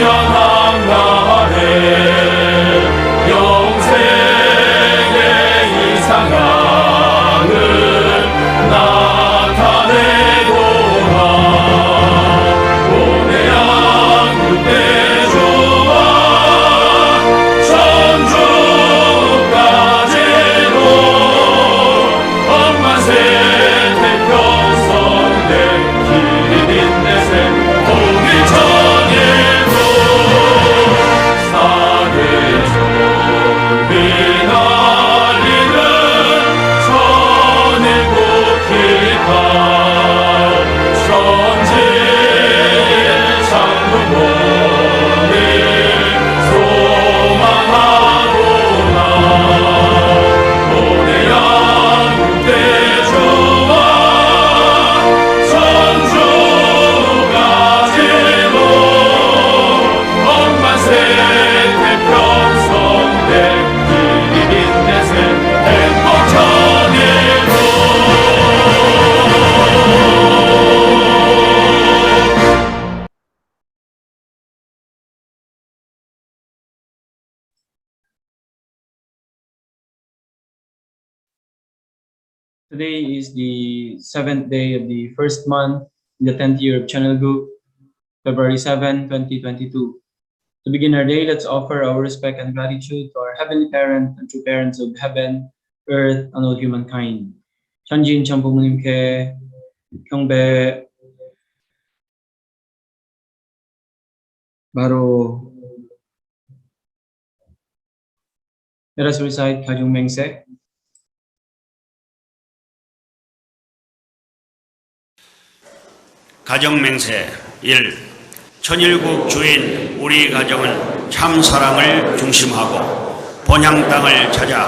천년왕가에 영생의 이상향을 나타내도다. 봄의 양육대주와 천주까지도 억만세 태평성대 기린내세 동일천일로 사계절 휘날리는 천일국 깃발 천지의 창문고리 소망하도다. 오늘 양국대주와 천주까지도 억만세 태평성대 기린내세 행복천일로. Today is the 7th day of the first month in the 10th year of Channel Group, February 7, 2022. To begin our day, let's offer our respect and gratitude to our Heavenly Parent and true parents of heaven, earth, and all humankind. 천지인 천부모님께 경배. 바로 let us recite 가중맹세. 가정맹세 1. 천일국 주인 우리 가정은 참 사랑을 중심하고 본향 땅을 찾아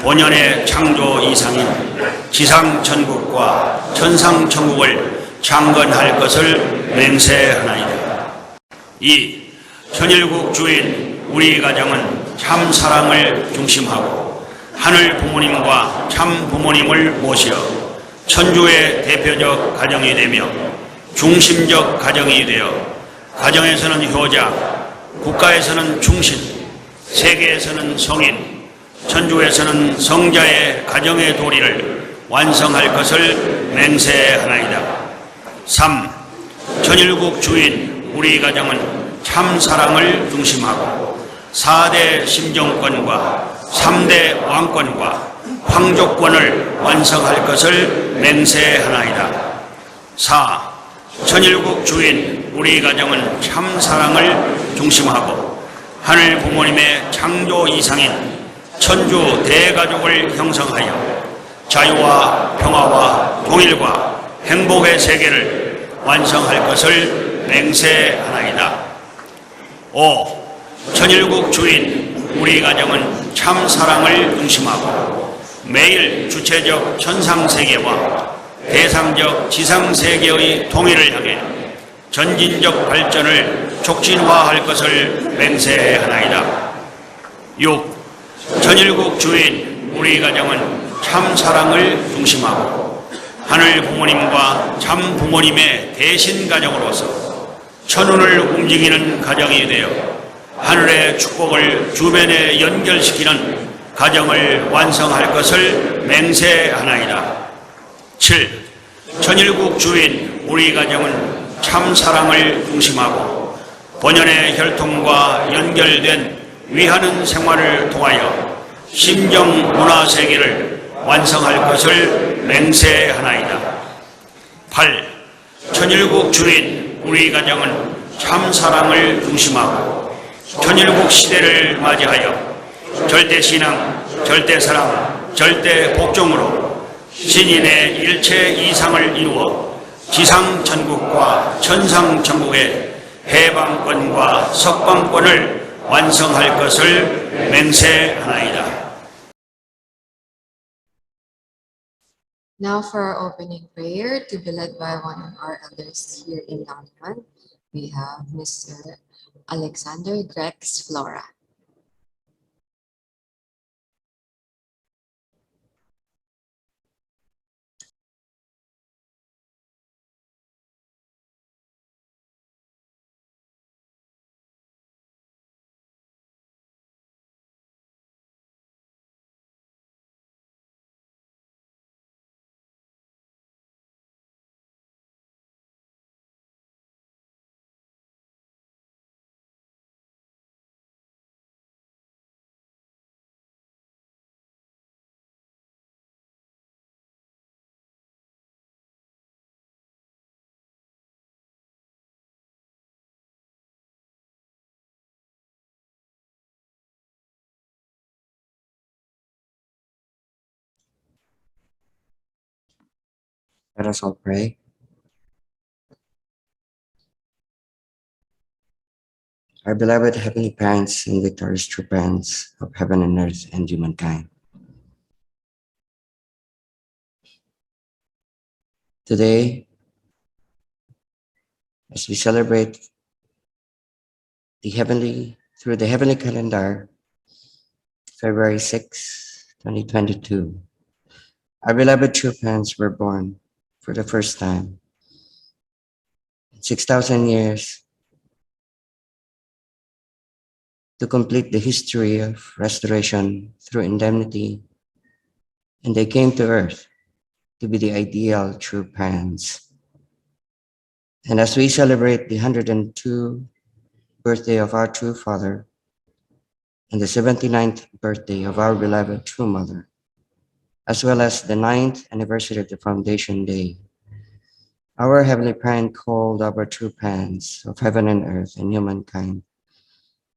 본연의 창조 이상인 지상천국과 천상천국을 창건할 것을 맹세하나이다. 2. 천일국 주인 우리 가정은 참 사랑을 중심하고 하늘 부모님과 참 부모님을 모시어 천주의 대표적 가정이 되며 중심적 가정이 되어 가정에서는 효자, 국가에서는 충신, 세계에서는 성인, 천주에서는 성자의 가정의 도리를 완성할 것을 맹세하나이다. 3. 천일국 주인 우리 가정은 참 사랑을 중심하고 4대 심정권과 3대 왕권과 황족권을 완성할 것을 맹세하나이다. 4. 천일국 주인 우리 가정은 참 사랑을 중심하고 하늘 부모님의 창조 이상인 천주 대가족을 형성하여 자유와 평화와 통일과 행복의 세계를 완성할 것을 맹세하나이다. 5. 천일국 주인 우리 가정은 참 사랑을 중심하고 매일 주체적 천상세계와 대상적 지상세계의 통일을 향해 전진적 발전을 촉진화할 것을 맹세하나이다. 6. 천일국 주인 우리 가정은 참 사랑을 중심하고 하늘 부모님과 참 부모님의 대신 가정으로서 천운을 움직이는 가정이 되어 하늘의 축복을 주변에 연결시키는 가정을 완성할 것을 맹세하나이다. 7. 천일국 주인 우리 가정은 참 사랑을 중심하고 본연의 혈통과 연결된 위하는 생활을 통하여 심정 문화 세계를 완성할 것을 맹세하나이다. 8. 천일국 주인 우리 가정은 참 사랑을 중심하고 천일국 시대를 맞이하여 절대신앙, 절대사랑, 절대복종으로 신인의 일체 이상을 이루어 지상천국과 천상천국의 해방권과 석방권을 완성할 것을 맹세하나이다. Now for our opening prayer to be led by one of our elders here in London, we have Mr. Alexander Grex Flora. Let us all pray. Our beloved Heavenly Parents and victorious true parents of heaven and earth and humankind. Today, as we celebrate through the heavenly calendar, February 6, 2022, our beloved true parents were born for the first time. In 6,000 years, to complete the history of restoration through indemnity, and they came to earth to be the ideal true parents. And as we celebrate the 102nd birthday of our true father and the 79th birthday of our beloved true mother, as well as the 9th anniversary of the Foundation Day, our Heavenly Parent called our true parents of heaven and earth and humankind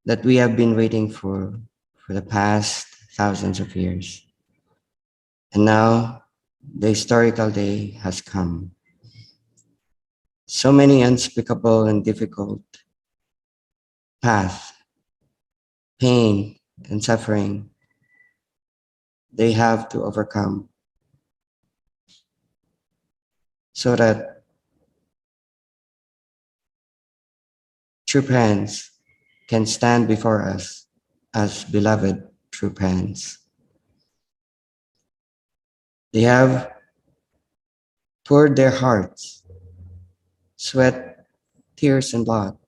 that we have been waiting for the past thousands of years. And now the historical day has come. So many unspeakable and difficult paths, pain and suffering they have to overcome so that true parents can stand before us as beloved true parents. They have poured their hearts, sweat, tears, and blood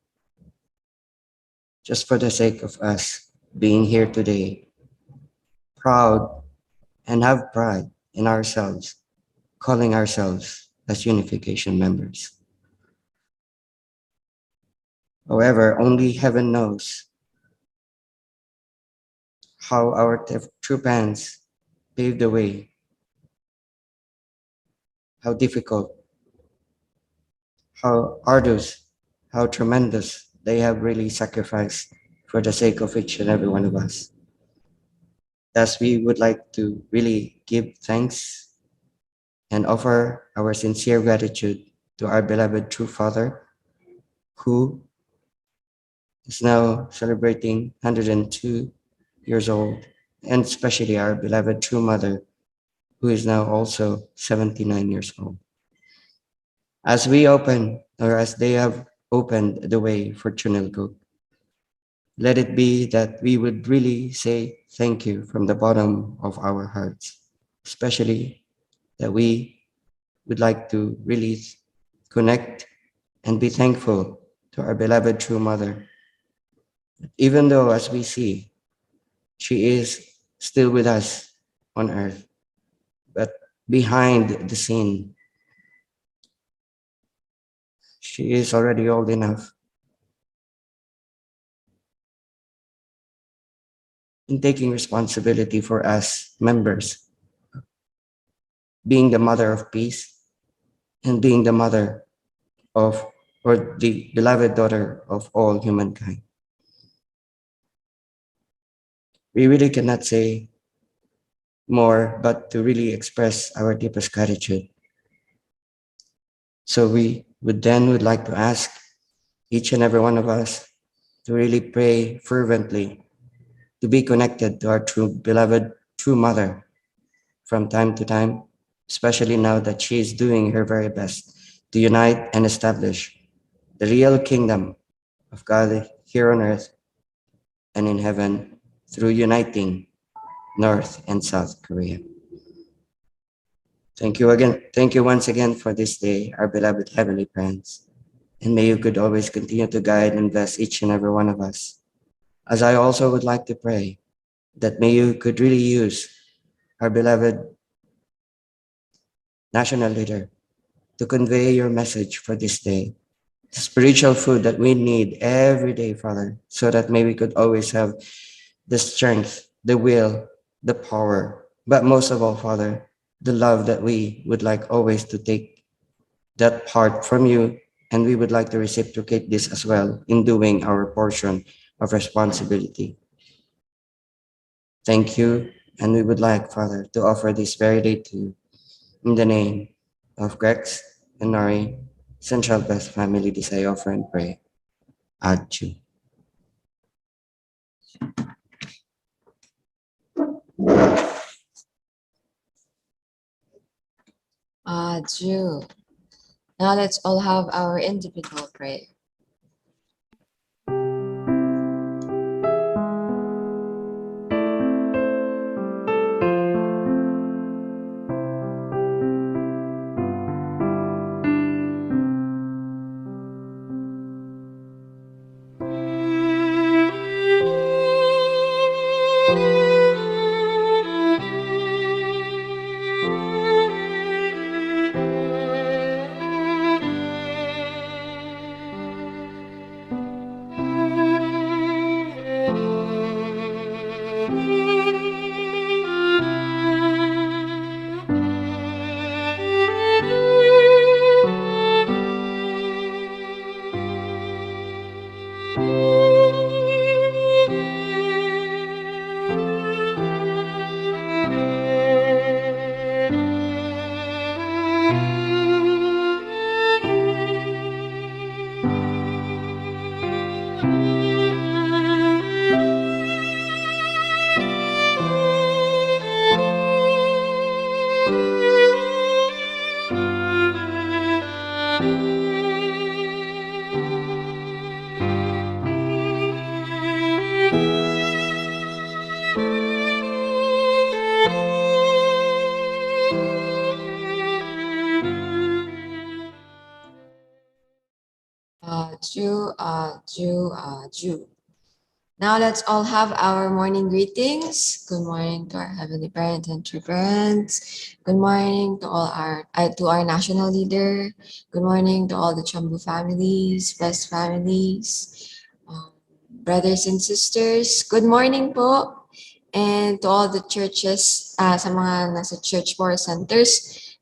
just for the sake of us being here today, proud and have pride in ourselves, calling ourselves as unification members. However, only heaven knows how our true parents paved the way, how difficult, how arduous, how tremendous they have really sacrificed for the sake of each and every one of us. Thus, we would like to really give thanks and offer our sincere gratitude to our beloved true Father, who is now celebrating 102 years old, and especially our beloved true Mother, who is now also 79 years old. As we open, or as they have opened the way for Chunilguk, let it be that we would really say thank you from the bottom of our hearts, especially that we would like to really connect and be thankful to our beloved true Mother. Even though, as we see, she is still with us on earth, but behind the scene, she is already old enough in taking responsibility for us members, being the mother of peace and being the mother of, or the beloved daughter of all humankind. We really cannot say more but to really express our deepest gratitude. So we would like to ask each and every one of us to really pray fervently to be connected to our true beloved true mother from time to time, especially now that she is doing her very best to unite and establish the real kingdom of God here on earth and in heaven through uniting North and South Korea. Thank you again. Thank you once again for this day, our beloved heavenly parents. And may you could always continue to guide and bless each and every one of us. As I also would like to pray that may you could really use our beloved national leader to convey your message for this day. Spiritual food that we need every day, Father, so that may we could always have the strength, the will, the power, but most of all, Father, the love that we would like always to take that part from you, and we would like to reciprocate this as well in doing our portion of responsibility. Thank you, and we would like, Father, to offer this very day to you in the name of Grex and Nori, Central Best Family Desire Offer and Pray. Adju. Jew. Now let's all have our individual prayer. Jew. Now let's all have our morning greetings. Good morning to our heavenly parents and true parents. Good morning to our national leader. Good morning to all the Chambu families, blessed families, brothers and sisters. Good morning po. And to all the churches, sa mga nasa church for centers,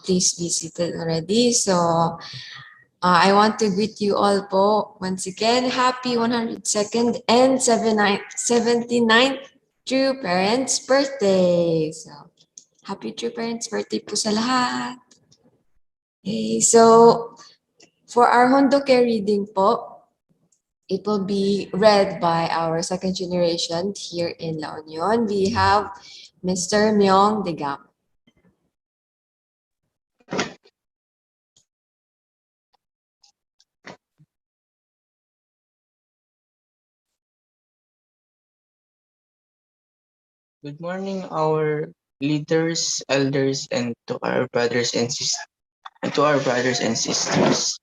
please be seated already. So, I want to greet you all po once again. Happy 102nd and 79th True Parents Birthday. So, happy True Parents Birthday po sa lahat. Okay, so for our Hondoke reading po, it will be read by our second generation here in La Union. We have Mr. Myong Degam. Good morning, our leaders, elders, and to our brothers and sisters.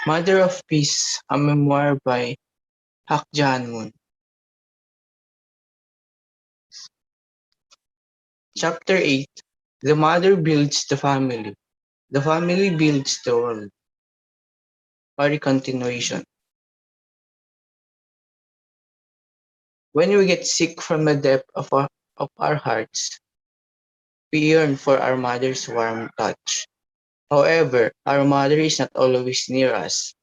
Mother of Peace, a memoir by Hak Jahan Moon. Chapter 8. The mother builds the family. The family builds the world. Or continuation. When we get sick from the depth of our hearts, we yearn for our mother's warm touch. However, our mother is not always near us.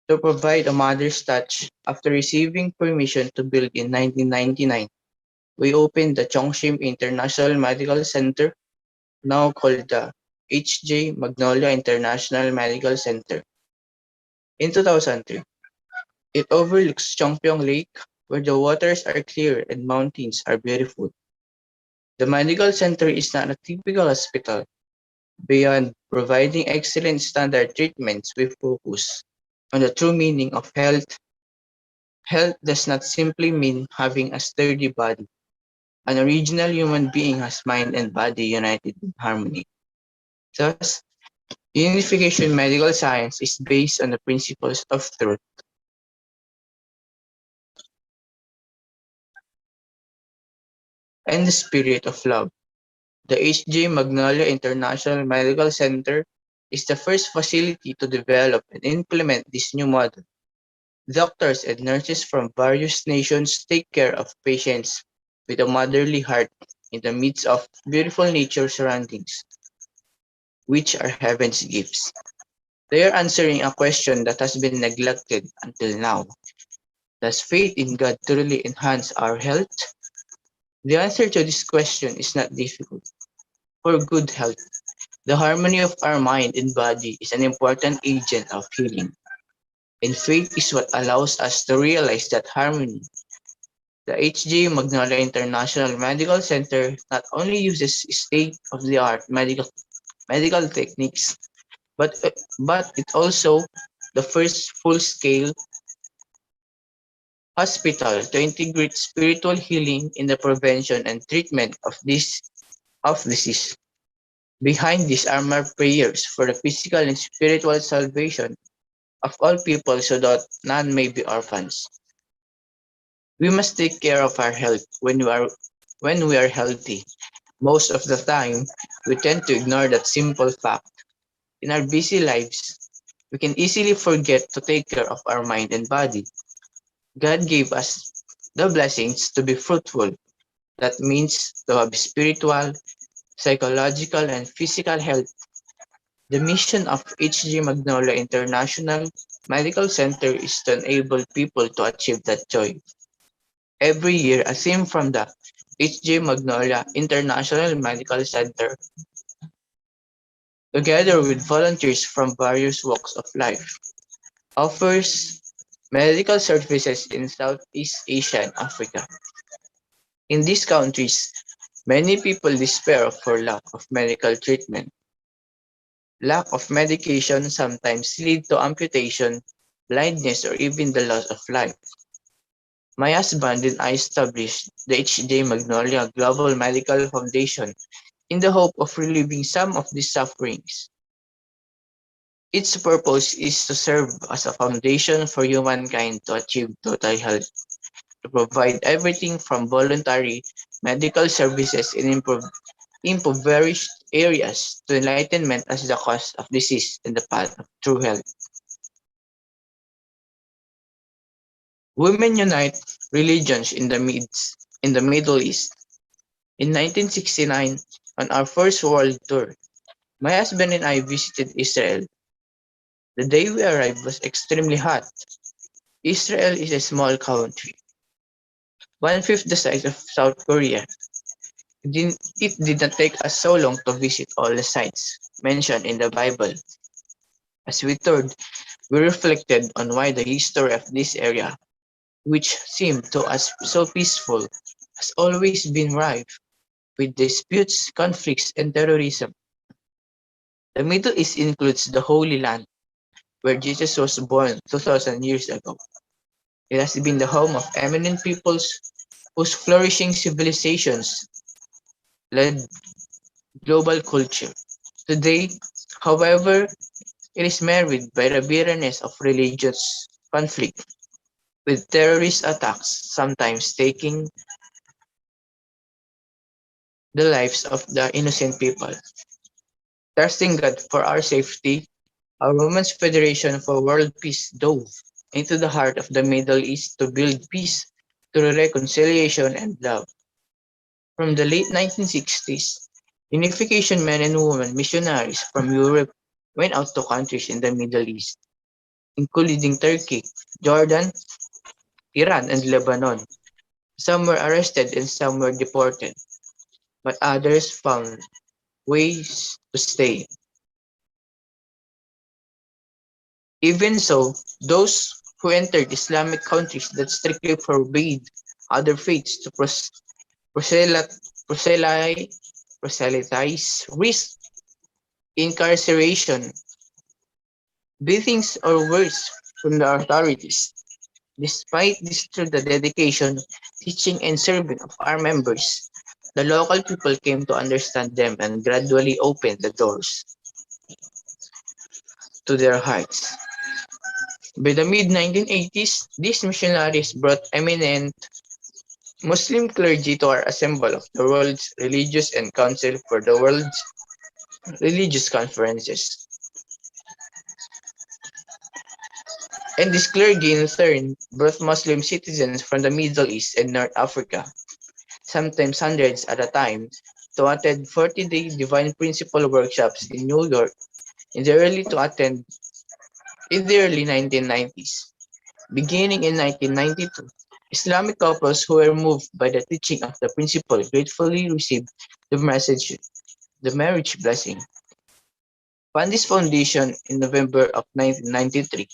To provide a mother's touch, after receiving permission to build in 1999, we opened the Chongshim International Medical Center, now called the H.J. Magnolia International Medical Center. In 2003, it overlooks Chongpyong Lake, where the waters are clear and mountains are beautiful. The medical center is not a typical hospital. Beyond providing excellent standard treatments, we focus on the true meaning of health. Health does not simply mean having a sturdy body. An original human being has mind and body united in harmony. Thus, unification medical science is based on the principles of truth and the spirit of love. The H.J. Magnolia International Medical Center is the first facility to develop and implement this new model. Doctors and nurses from various nations take care of patients with a motherly heart in the midst of beautiful nature surroundings, which are heaven's gifts. They are answering a question that has been neglected until now. Does faith in God truly enhance our health? The answer to this question is not difficult. For good health, The harmony of our mind and body is an important agent of healing, and faith is what allows us to realize that harmony. The H.J. Magnolia International Medical Center not only uses state-of-the-art medical techniques, but, but it also the first full-scale hospital to integrate spiritual healing in the prevention and treatment of disease. Behind these are my prayers for the physical and spiritual salvation of all people so that none may be orphans. We must take care of our health when we are healthy. Most of the time, we tend to ignore that simple fact. In our busy lives, we can easily forget to take care of our mind and body. God gave us the blessings to be fruitful. That means to have spiritual, psychological, and physical health. The mission of HG Magnolia International Medical Center is to enable people to achieve that joy. Every year, a theme from the HG Magnolia International Medical Center, together with volunteers from various walks of life, offers medical services in Southeast Asia and Africa. In these countries, many people despair for lack of medical treatment. Lack of medication sometimes lead to amputation, blindness, or even the loss of life. My husband and I established the HJ Magnolia Global Medical Foundation in the hope of relieving some of these sufferings. Its purpose is to serve as a foundation for humankind to achieve total health, to provide everything from voluntary medical services in impoverished areas to enlightenment as the cause of disease and the path of true health. Women unite religions in the Middle East. In 1969, on our first world tour, my husband and I visited Israel. The day we arrived was extremely hot. Israel is a small country, one-fifth the size of South Korea. It did not take us so long to visit all the sites mentioned in the Bible. As we toured, we reflected on why the history of this area, which seemed to us so peaceful, has always been rife with disputes, conflicts, and terrorism. The Middle East includes the Holy Land, where Jesus was born 2,000 years ago. It has been the home of eminent peoples whose flourishing civilizations led global culture. Today, however, it is marred by the bitterness of religious conflict, with terrorist attacks sometimes taking the lives of the innocent people. Trusting God for our safety, our Women's Federation for World Peace dove into the heart of the Middle East to build peace through reconciliation and love. From the late 1960s, unification men and women missionaries from Europe went out to countries in the Middle East, including Turkey, Jordan, Iran, and Lebanon. Some were arrested and some were deported, but others found ways to stay. Even so, those who entered Islamic countries that strictly forbade other faiths to proselytize risked incarceration, beatings, or worse from the authorities. Despite this, through the dedication, teaching, and serving of our members, the local people came to understand them and gradually opened the doors to their hearts. By the mid-1980s, these missionaries brought eminent Muslim clergy to our assembly of the world's religious and council for the world's religious conferences. And this clergy in turn brought Muslim citizens from the Middle East and North Africa, sometimes hundreds at a time, to attend 40-day divine principle workshops in New York in the early 1990s. Beginning in 1992, Islamic couples who were moved by the teaching of the principle gratefully received the marriage blessing. Upon this foundation, in November of 1993,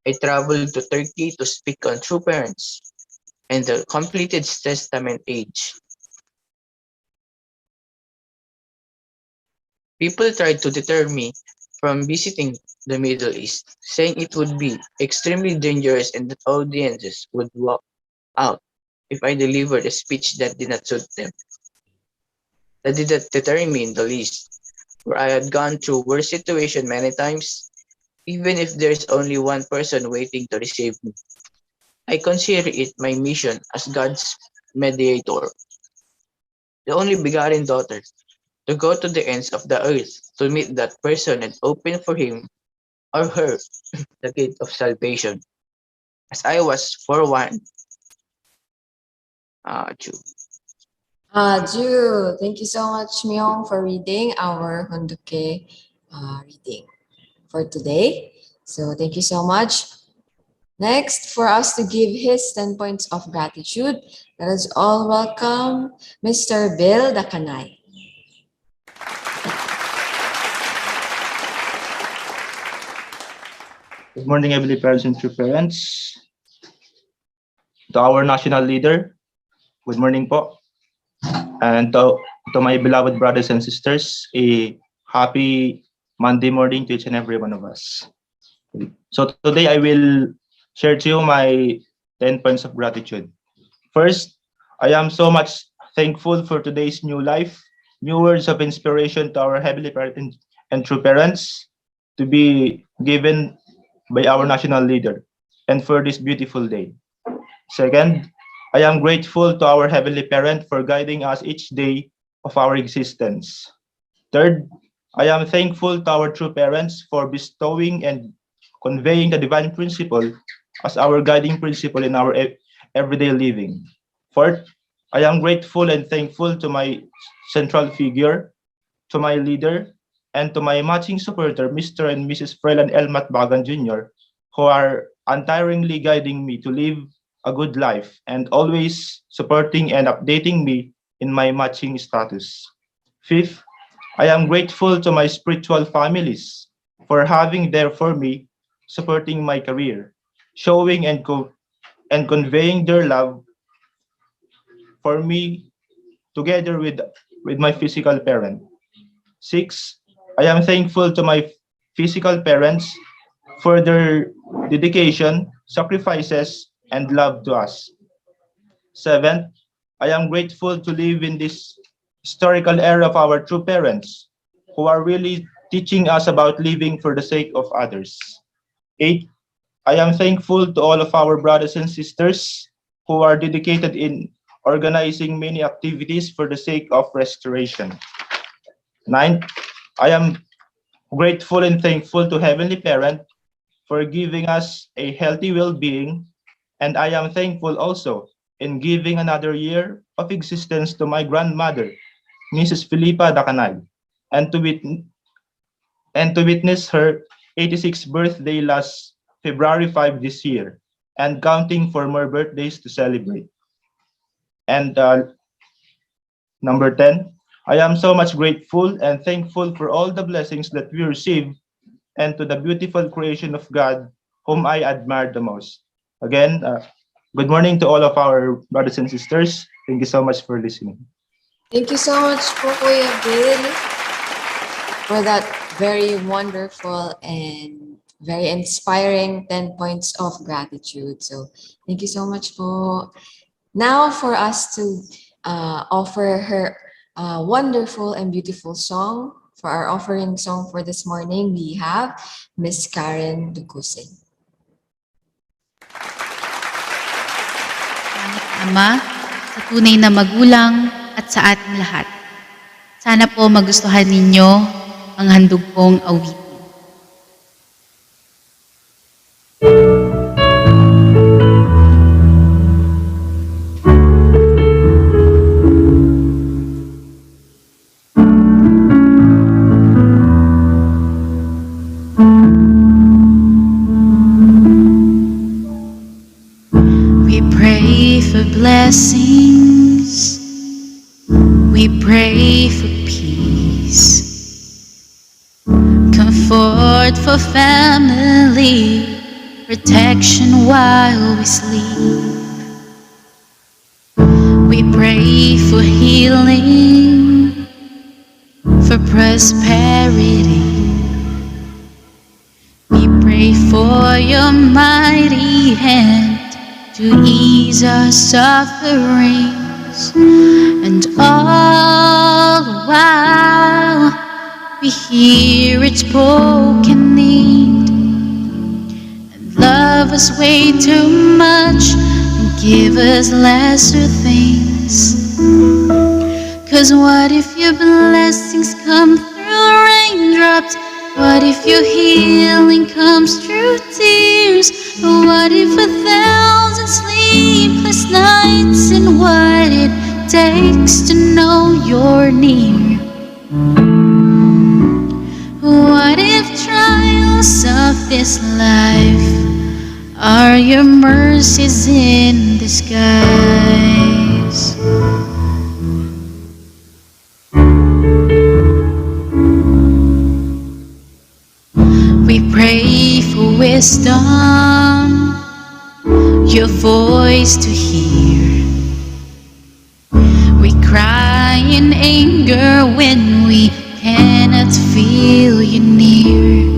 I traveled to Turkey to speak on true parents and the completed testament age. People tried to deter me from visiting the Middle East, saying it would be extremely dangerous and that audiences would walk out if I delivered a speech that did not suit them. That did not deter me in the least, for I had gone through worse situations many times, even if there is only one person waiting to receive me. I consider it my mission as God's mediator, the only begotten daughter, to go to the ends of the earth to meet that person and open for him or her the gate of salvation, as I was forewarned. Jew. Ju, thank you so much, Myung, for reading our Honduke reading for today. So thank you so much. Next, for us to give his 10 points of gratitude, let us all welcome Mr. Bill Dakanay. Good morning, Heavenly Parents and true parents. To our national leader, good morning po. And to my beloved brothers and sisters, a happy Monday morning to each and every one of us. So today I will share to you my 10 points of gratitude. First, I am so much thankful for today's new life, new words of inspiration to our Heavenly Parents and true parents to be given by our national leader and for this beautiful day. Second, I am grateful to our Heavenly Parent for guiding us each day of our existence. Third, I am thankful to our true parents for bestowing and conveying the divine principle as our guiding principle in our everyday living. Fourth, I am grateful and thankful to my central figure, to my leader, and to my matching supporter, Mr. and Mrs. Freeland L. Matbagan Jr., who are untiringly guiding me to live a good life and always supporting and updating me in my matching status. Fifth, I am grateful to my spiritual families for having there for me, supporting my career, showing and conveying their love for me together with my physical parent. Six, I am thankful to my physical parents for their dedication, sacrifices, and love to us. Seventh, I am grateful to live in this historical era of our true parents who are really teaching us about living for the sake of others. Eight, I am thankful to all of our brothers and sisters who are dedicated in organizing many activities for the sake of restoration. Ninth, I am grateful and thankful to Heavenly Parent for giving us a healthy well-being, and I am thankful also in giving another year of existence to my grandmother, Mrs. Filipa Dacanay, and to witness her 86th birthday last February 5 this year, and counting for more birthdays to celebrate. And number 10, I am so much grateful and thankful for all the blessings that we receive and to the beautiful creation of God whom I admire the most. Again, good morning to all of our brothers and sisters. Thank you so much for listening. Thank you so much po, Kuya Bill, for that very wonderful and very inspiring 10 points of gratitude. So thank you so much po. Now for us to offer her a wonderful and beautiful song. For our offering song for this morning, we have Miss Karen Ducusin. Langit Ama, sa tunay na magulang at sa ating lahat. Sana po magustuhan ninyo ang handog kong awitin. We pray for blessings. We pray for peace. for family, protection while we sleep. We pray for healing, for prosperity. We pray for your mighty hand to ease our sufferings, and all the while we hear its broken need, and love us way too much and give us lesser things. 'Cause what if your blessings come through raindrops? What if your healing comes through tears? What if 1,000 sleepless nights, and what it takes to know you're near? What if trials of this life are your mercies in disguise? We pray for wisdom, your voice to hear. We cry in anger when we cannot feel you near.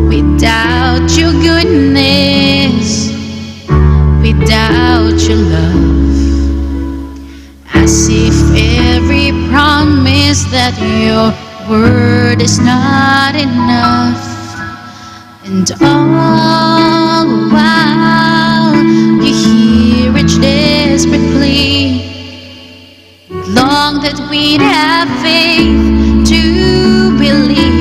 We doubt your goodness, we doubt your love, as if every promise that your word is not enough. And all the while you hear each desperate plea, long that we'd have faith to believe.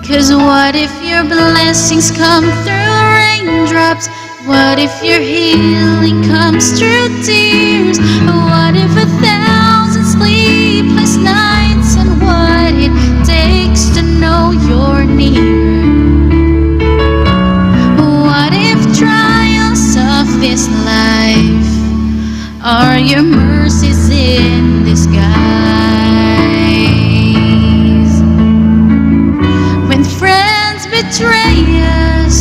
'Cause what if your blessings come through raindrops? What if your healing comes through tears? What if 1,000 sleepless nights, and what it takes to know you're near? What if trials of this life are your mercies in disguise? When friends betray us,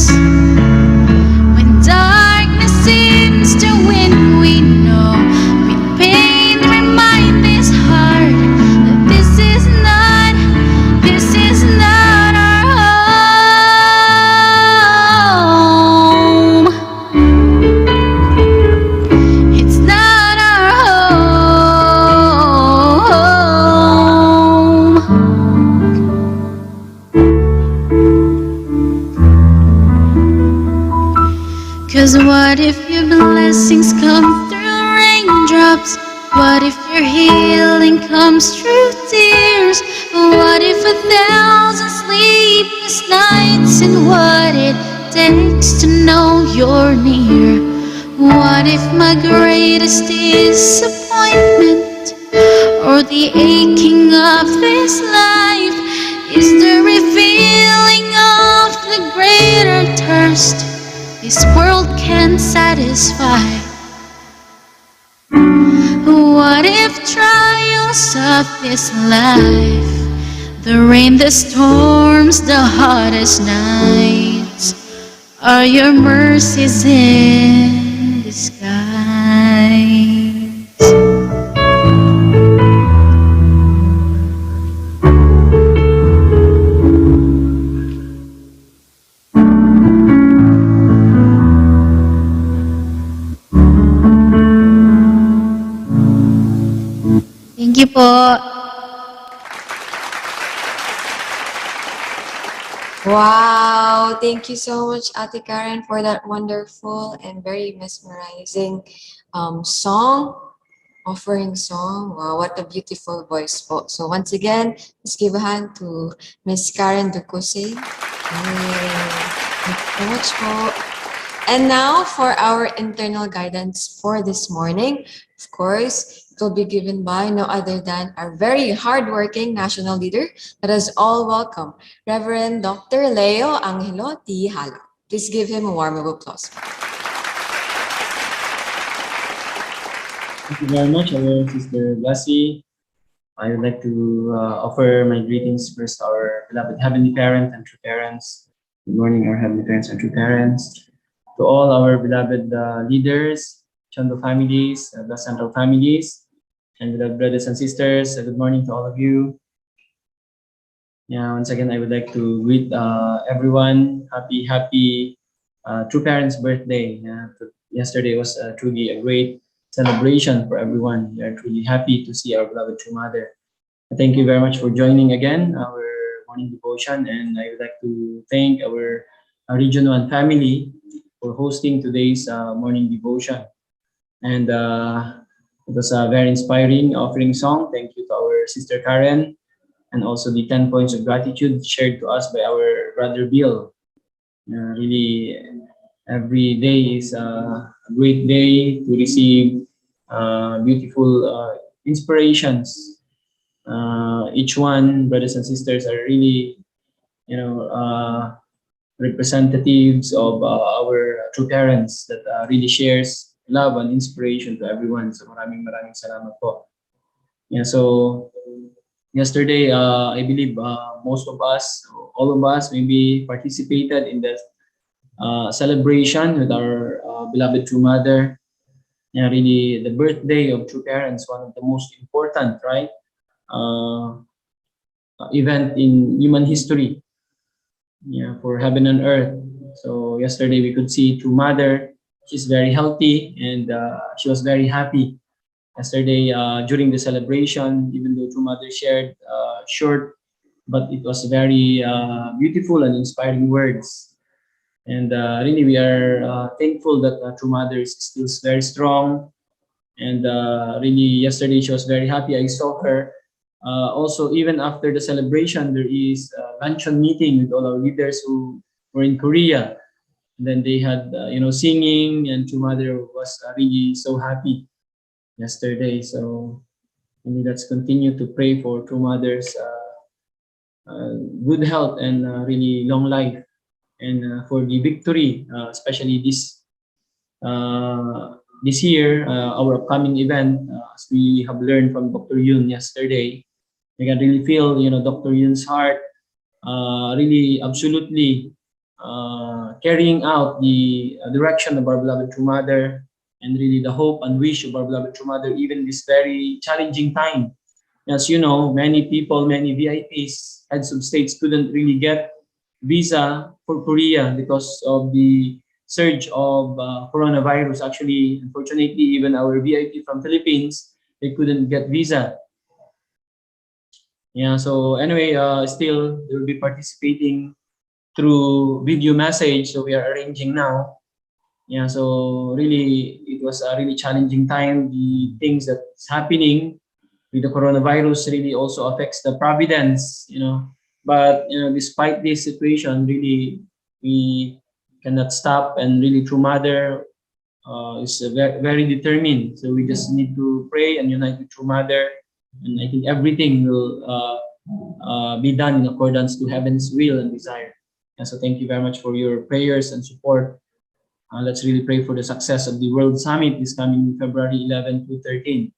when darkness seems to win, we know with pain remind this heart that this is not our home. It's not our home. 'Cause what if your blessings come through raindrops? What if your healing comes through tears? What if 1,000 sleepless nights, and what it takes to know you're near? What if my greatest disappointment, or the aching of this life, is the revealing of the greater thirst this world can satisfy? What if trials of this life, the rain, the storms, the hottest nights, are your mercies in disguise? Thank you po. Wow, thank you so much, Ate Karen, for that wonderful and very mesmerizing song, offering song. Wow, what a beautiful voice po. So once again, let's give a hand to Miss Karen Ducose. Thank you so much po. And now for our internal guidance for this morning. Of course, it will be given by no other than our very hardworking national leader. Let us all welcome Reverend Dr. Leo Angelo T. Halo. Please give him a warm applause. Thank you very much, our Sister Lassie. I would like to offer my greetings first to our beloved Heavenly Parent and true parents. Good morning, our Heavenly Parents and true parents. To all our beloved leaders, Chondo families, the Central families, and beloved brothers and sisters, good morning to all of you. Yeah, once again, I would like to greet everyone. Happy True Parents' birthday. Yesterday was truly a great celebration for everyone. We are truly happy to see our beloved True Mother. Thank you very much for joining again our morning devotion, and I would like to thank our Region 1 family for hosting today's morning devotion. And it was a very inspiring offering song. Thank you to our sister Karen, and also the 10 points of gratitude shared to us by our brother Bill. Really, every day is a great day to receive beautiful inspirations. Each one, brothers and sisters, are really, representatives of our true parents that really shares love and inspiration to everyone. So maraming salamat po. Yeah, so yesterday, I believe most of us, all of us, maybe participated in the celebration with our beloved True Mother. Yeah, really, the birthday of true parents, one of the most important, right? Uh, Event in human history, yeah, for heaven and earth. So yesterday we could see True Mother. She's very healthy and she was very happy yesterday during the celebration. Even though True Mother shared short, but it was very beautiful and inspiring words. And really, we are thankful that True Mother is still very strong. And really, yesterday she was very happy. I saw her. Also, even after the celebration, there is a luncheon meeting with all our leaders who were in Korea. And then they had, singing, and True Mother was really so happy yesterday. So really, let's continue to pray for True Mother's good health and really long life, and for the victory, especially this year, our upcoming event, as we have learned from Dr. Yun yesterday. I can really feel, Dr. Yun's heart, really absolutely carrying out the direction of our beloved True Mother, and really the hope and wish of our beloved True Mother, even this very challenging time. As you know, many people, many VIPs, heads of states couldn't really get visa for Korea because of the surge of coronavirus. Actually, unfortunately, even our VIP from Philippines, they couldn't get visa. Yeah, so anyway, still they will be participating through video message. So we are arranging now. Yeah, so really, it was a really challenging time. The things that's happening with the coronavirus really also affects the providence, But despite this situation, really we cannot stop, and really True Mother is very, very determined. So we just need to pray and unite with True Mother, and I think everything will be done in accordance to heaven's will and desire. And so thank you very much for your prayers and support. Let's really pray for the success of the World Summit this coming February 11 to 13.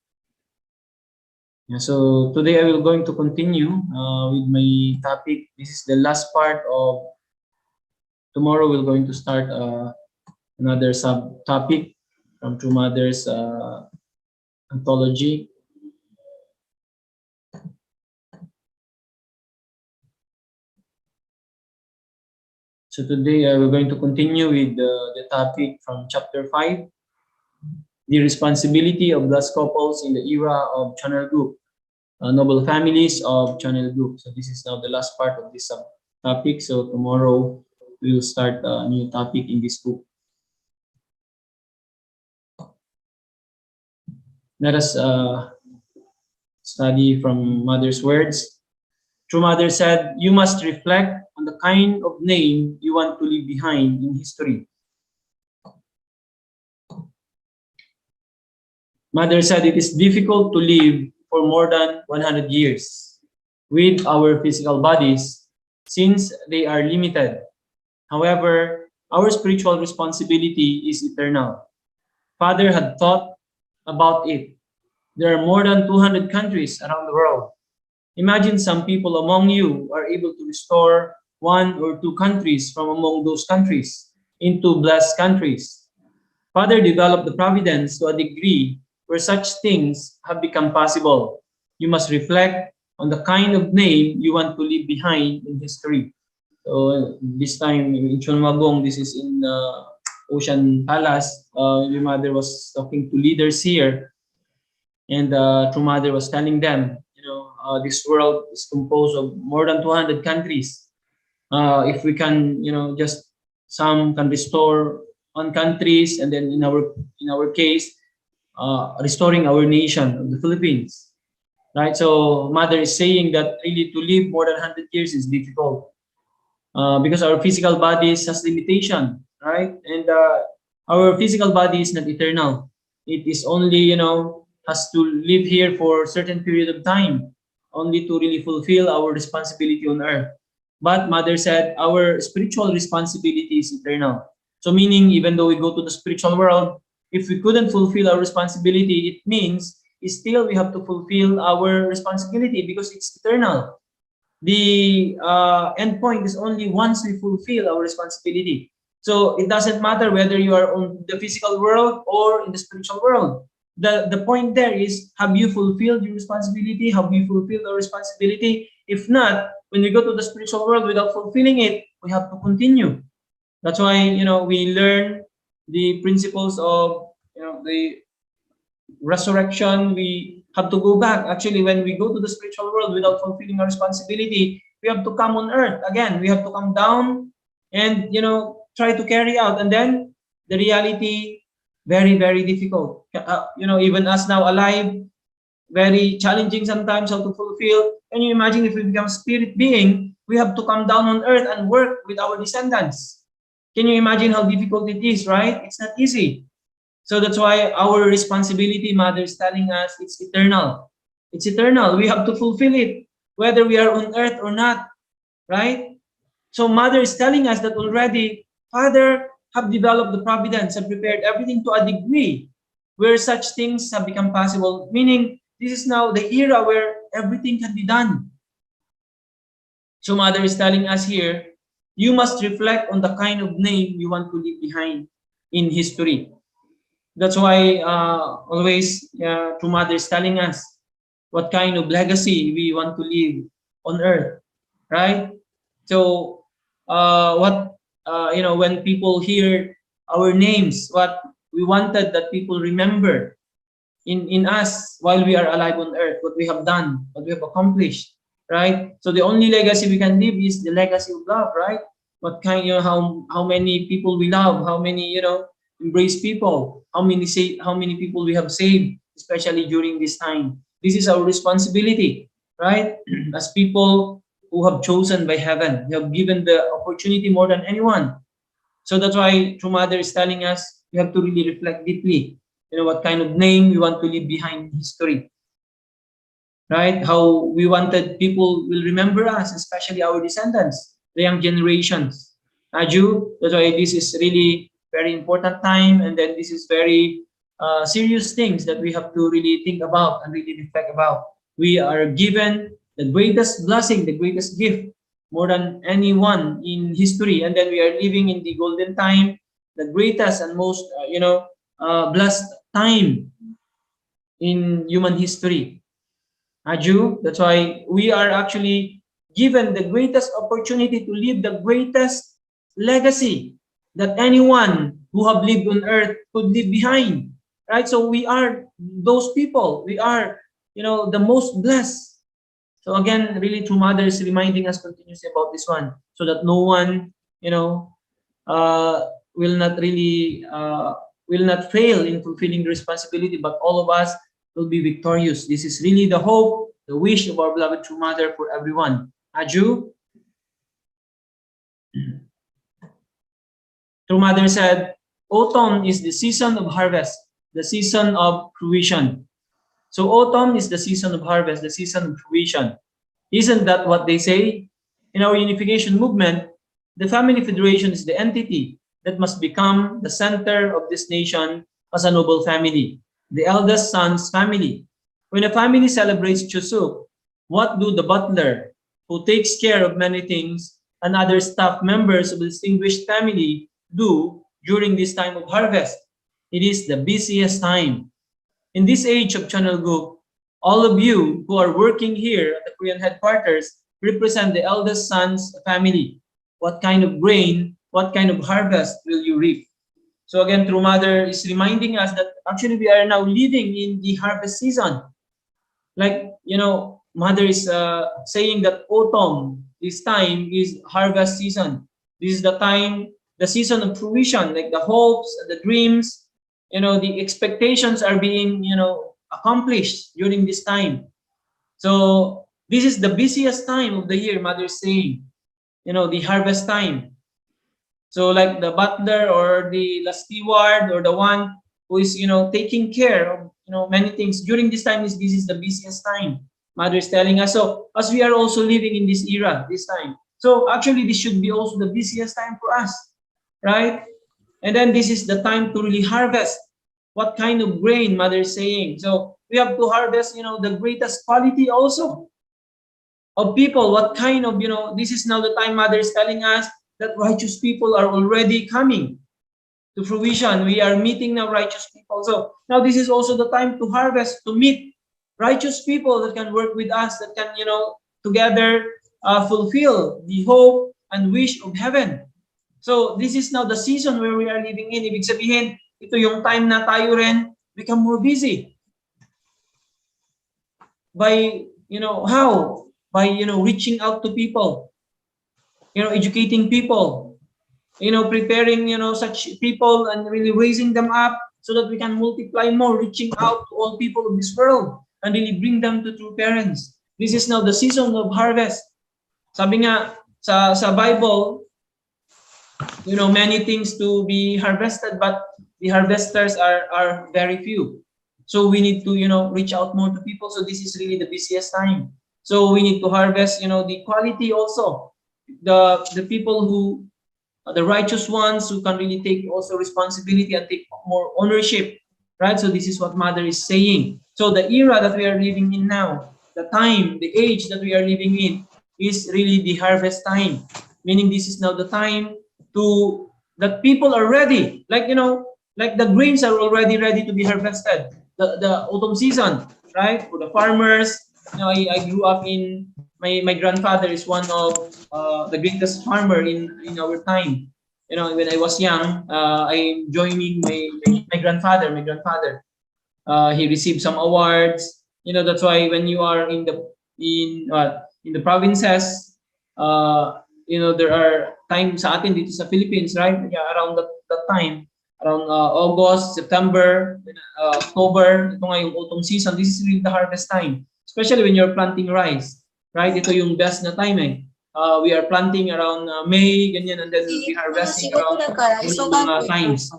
Yeah, so today I will going to continue with my topic. This is the last part of tomorrow. We're going to start another subtopic from True Mother's anthology. So today we're going to continue with the topic from chapter 5, the responsibility of blessed couples in the era of Channel Group, noble families of Channel Group. So this is now the last part of this subtopic. So tomorrow we will start a new topic in this book. Let us study from Mother's words. True Mother said, "You must reflect on the kind of name you want to leave behind in history." Mother said, "It is difficult to live for more than 100 years with our physical bodies since they are limited. However, our spiritual responsibility is eternal." Father had thought about it. There are more than 200 countries around the world. Imagine some people among you are able to restore one or two countries from among those countries into blessed countries. Father developed the providence to a degree where such things have become possible. You must reflect on the kind of name you want to leave behind in history. So this time in Chunwagong, this is in Ocean Palace. Your mother was talking to leaders here, and True Mother was telling them, this world is composed of more than 200 countries. If we can, just some can restore on countries, and then in our case, restoring our nation of the Philippines, right? So Mother is saying that really to live more than 100 years is difficult because our physical bodies has limitation, right? And our physical body is not eternal. It is only, has to live here for a certain period of time, only to really fulfill our responsibility on earth. But Mother said our spiritual responsibility is eternal. So meaning, even though we go to the spiritual world, if we couldn't fulfill our responsibility, it means still we have to fulfill our responsibility because it's eternal. The end point is only once we fulfill our responsibility. So it doesn't matter whether you are on the physical world or in the spiritual world. The point there is, have you fulfilled your responsibility? Have you fulfilled our responsibility? If not, when we go to the spiritual world without fulfilling it, we have to continue. That's why, we learn the principles of, the resurrection. We have to go back. Actually, when we go to the spiritual world without fulfilling our responsibility, we have to come on earth again. We have to come down and, try to carry out. And then the reality, very, very difficult. Even us now alive, very challenging sometimes how to fulfill. Can you imagine if we become spirit being, we have to come down on earth and work with our descendants. Can you imagine how difficult it is, right? It's not easy. So that's why our responsibility, Mother is telling us, it's eternal. It's eternal. We have to fulfill it, whether we are on earth or not, right? So Mother is telling us that already, Father have developed the providence and prepared everything to a degree where such things have become possible. Meaning, this is now the era where everything can be done. So Mother is telling us here, you must reflect on the kind of name you want to leave behind in history. That's why always True Mother is telling us what kind of legacy we want to leave on earth, right? So when people hear our names, what we wanted that people remember in us while we are alive on earth, what we have done, what we have accomplished, right? So the only legacy we can leave is the legacy of love, right? What kind, how many people we love, how many, embrace people, how many people we have saved, especially during this time. This is our responsibility, right? As people who have chosen by heaven, we have given the opportunity more than anyone. So that's why True Mother is telling us we have to really reflect deeply, what kind of name we want to leave behind in history, right? How we wanted people will remember us, especially our descendants, the young generations. Aju, that's why this is really very important time, and then this is very serious things that we have to really think about and really reflect about. We are given the greatest blessing, the greatest gift, more than anyone in history, and then we are living in the golden time, the greatest and most blessed time in human history. Aju, that's why we are actually given the greatest opportunity to leave the greatest legacy that anyone who have lived on earth could leave behind, right? So we are those people. We are, the most blessed. So again, really, True Mother is reminding us continuously about this one, so that no one, will not really will not fail in fulfilling the responsibility, but all of us will be victorious. This is really the hope, the wish of our beloved True Mother for everyone. Aju. True Mother said, autumn is the season of harvest, the season of fruition. So autumn is the season of harvest, the season of fruition. Isn't that what they say? In our unification movement, the family federation is the entity that must become the center of this nation as a noble family, the eldest son's family. When a family celebrates Chuseok, what do the butler, who takes care of many things, and other staff members of the distinguished family do during this time of harvest? It is the busiest time. In this age of Channelguk, all of you who are working here at the Korean headquarters represent the eldest son's family. What kind of grain, what kind of harvest will you reap? So again, True Mother is reminding us that actually we are now living in the harvest season. Like, Mother is saying that autumn, this time is harvest season. This is the time, the season of fruition, like the hopes, the dreams, the expectations are being, accomplished during this time. So this is the busiest time of the year, Mother is saying, the harvest time. So like the butler or the steward or the one who is, taking care of, many things during this time, this is the busiest time. Mother is telling us. So as we are also living in this era, this time. So actually this should be also the busiest time for us, right? And then this is the time to really harvest. What kind of grain, Mother is saying. So we have to harvest, the greatest quality also of people. What kind of, this is now the time Mother is telling us that righteous people are already coming to fruition. We are meeting now righteous people. So now this is also the time to harvest, to meet righteous people that can work with us, that can, together fulfill the hope and wish of heaven. So this is now the season where we are living in. Ibig sabihin, ito yung time na tayo rin become more busy. By, how? By, reaching out to people, educating people, preparing, such people and really raising them up so that we can multiply more, reaching out to all people of this world and really bring them to true parents. This is now the season of harvest. Sabi nga sa Bible, many things to be harvested, but the harvesters are very few. So we need to, reach out more to people. So this is really the busiest time. So we need to harvest, the quality also. The people who, the righteous ones who can really take also responsibility and take more ownership, right? So this is what Mother is saying. So the era that we are living in now, the time, the age that we are living in is really the harvest time. Meaning this is now the time that people are ready. Like, like the grains are already ready to be harvested. The autumn season, right? For the farmers, I grew up in, my grandfather is one of the greatest farmer in our time. When I was young, I'm joining my grandfather. He received some awards. That's why when you are in the provinces, there are times sa atin dito sa Philippines, right? Yeah, around that time, around August, September, October, ito nga yung autumn season. This is really the harvest time, especially when you're planting rice, right? Ito yung best na time eh. We are planting around May, ganyan, and then we'll be harvesting around mga times.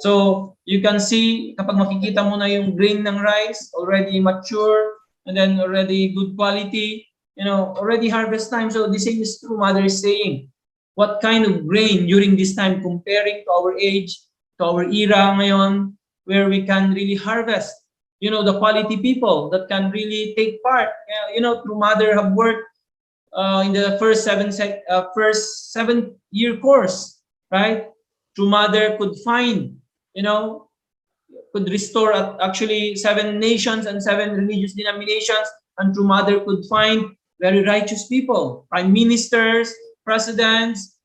So you can see, kapag makikita mo na yung grain ng rice, already mature, and then already good quality, already harvest time. So the same is true, Mother is saying. What kind of grain during this time, comparing to our age, to our era ngayon, where we can really harvest, the quality people that can really take part. True Mother have worked in the first 7-year course, right? True Mother could find, could restore actually 7 nations and 7 religious denominations, and True Mother could find very righteous people, prime ministers, presidents,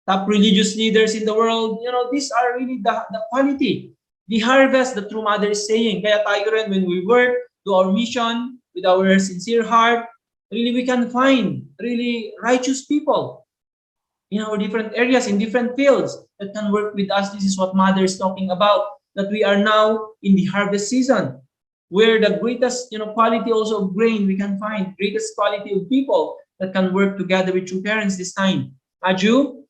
top religious leaders in the world. These are really the quality, the harvest that True Mother is saying. Kaya tayo rin, when we work, do our mission with our sincere heart, really we can find really righteous people in our different areas, in different fields that can work with us. This is what Mother is talking about, that we are now in the harvest season, where the greatest quality also of grain we can find, greatest quality of people that can work together with true parents this time. Aju?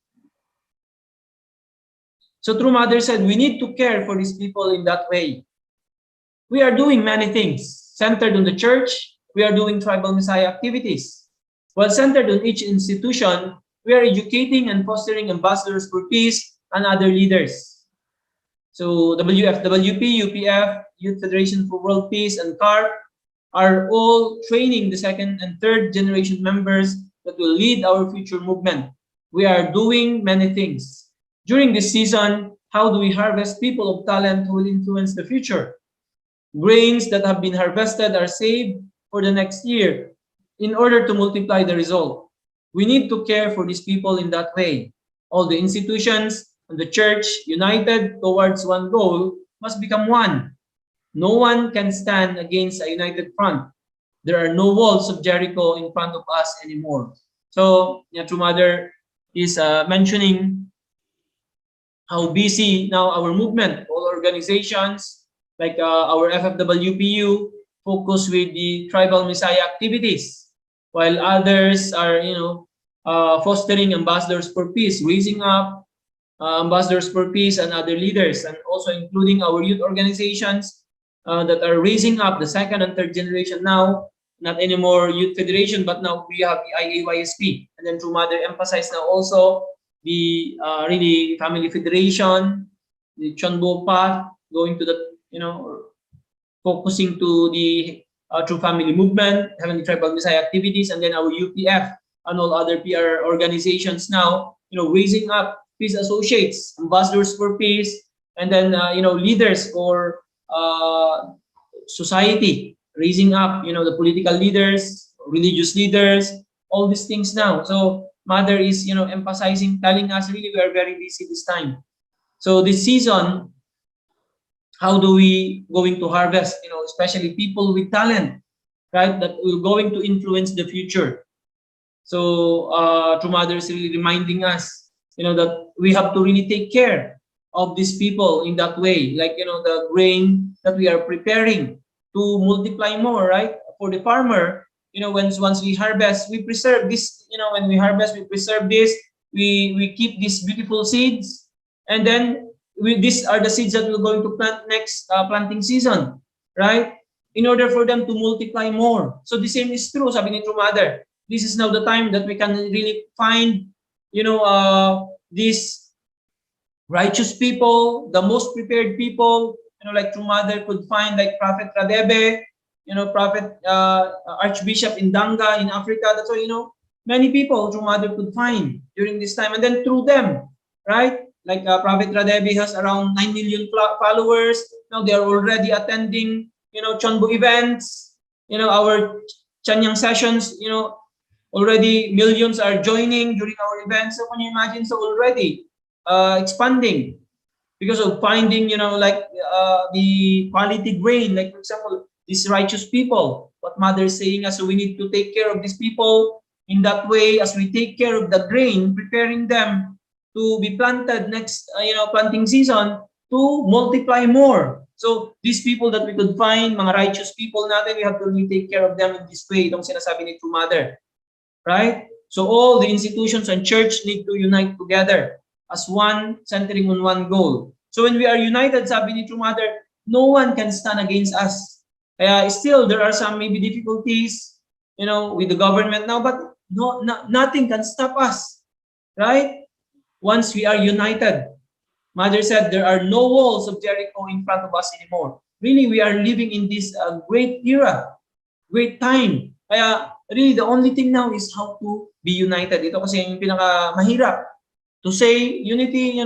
So True Mother said we need to care for these people in that way. We are doing many things centered on the church. We are doing tribal Messiah activities. While centered on each institution, we are educating and fostering ambassadors for peace and other leaders. So WFWP, UPF, Youth Federation for World Peace, and CARP are all training the second and third generation members that will lead our future movement. We are doing many things. During this season, how do we harvest people of talent who will influence the future? Grains that have been harvested are saved for the next year in order to multiply the result. We need to care for these people in that way. All the institutions and the church, united towards one goal, must become one. No one can stand against a united front. There are no walls of Jericho in front of us anymore. So, True Mother is mentioning how busy now our movement, all organizations like our FFWPU focus with the tribal messiah activities, while others are, fostering ambassadors for peace, raising up ambassadors for peace and other leaders, and also including our youth organizations that are raising up the second and third generation now, not anymore Youth Federation, but now we have the IAYSP. And then True Mother emphasized now also the really Family Federation, the Chonbo path, going to the, focusing to the True Family Movement, having the Tribal Messiah activities, and then our UPF and all other PR organizations now, raising up peace associates, ambassadors for peace, and then, leaders for society, raising up, the political leaders, religious leaders, all these things now. So Mother is, emphasizing, telling us really we are very busy this time. So this season, how do we going to harvest, especially people with talent, right, that will going to influence the future. So True Mother is really reminding us, that we have to really take care of these people in that way, like, the grain that we are preparing to multiply more, right? For the farmer, once we harvest, we preserve this, when we harvest, we preserve this, we keep these beautiful seeds, and then these are the seeds that we're going to plant next planting season, right? In order for them to multiply more. So the same is true, sabi ni True Mother. This is now the time that we can really find, these righteous people, the most prepared people, like True Mother could find like Prophet Radebe, Prophet Archbishop in Danga in Africa. That's why, many people True Mother could find during this time. And then through them, right? Like Prophet Radebe has around 9 million followers. Now they are already attending, Chonbo events, our Chanyang sessions, already millions are joining during our events. So can you imagine? So already expanding because of finding, the quality grain, like for example, these righteous people, what Mother is saying us, so we need to take care of these people in that way as we take care of the grain, preparing them to be planted next, planting season to multiply more. So these people that we could find, mga righteous people natin, we have to really take care of them in this way. Itong sinasabi ni True Mother, right? So all the institutions and church need to unite together as one, centering on one goal. So when we are united, sabi ni True Mother, no one can stand against us. Still, there are some maybe difficulties, with the government now, but nothing can stop us, right? Once we are united. Mother said there are no walls of Jericho in front of us anymore. Really, we are living in this great era, great time. Kaya really, the only thing now is how to be united. Ito kasi yung pinaka-mahirap. To say unity,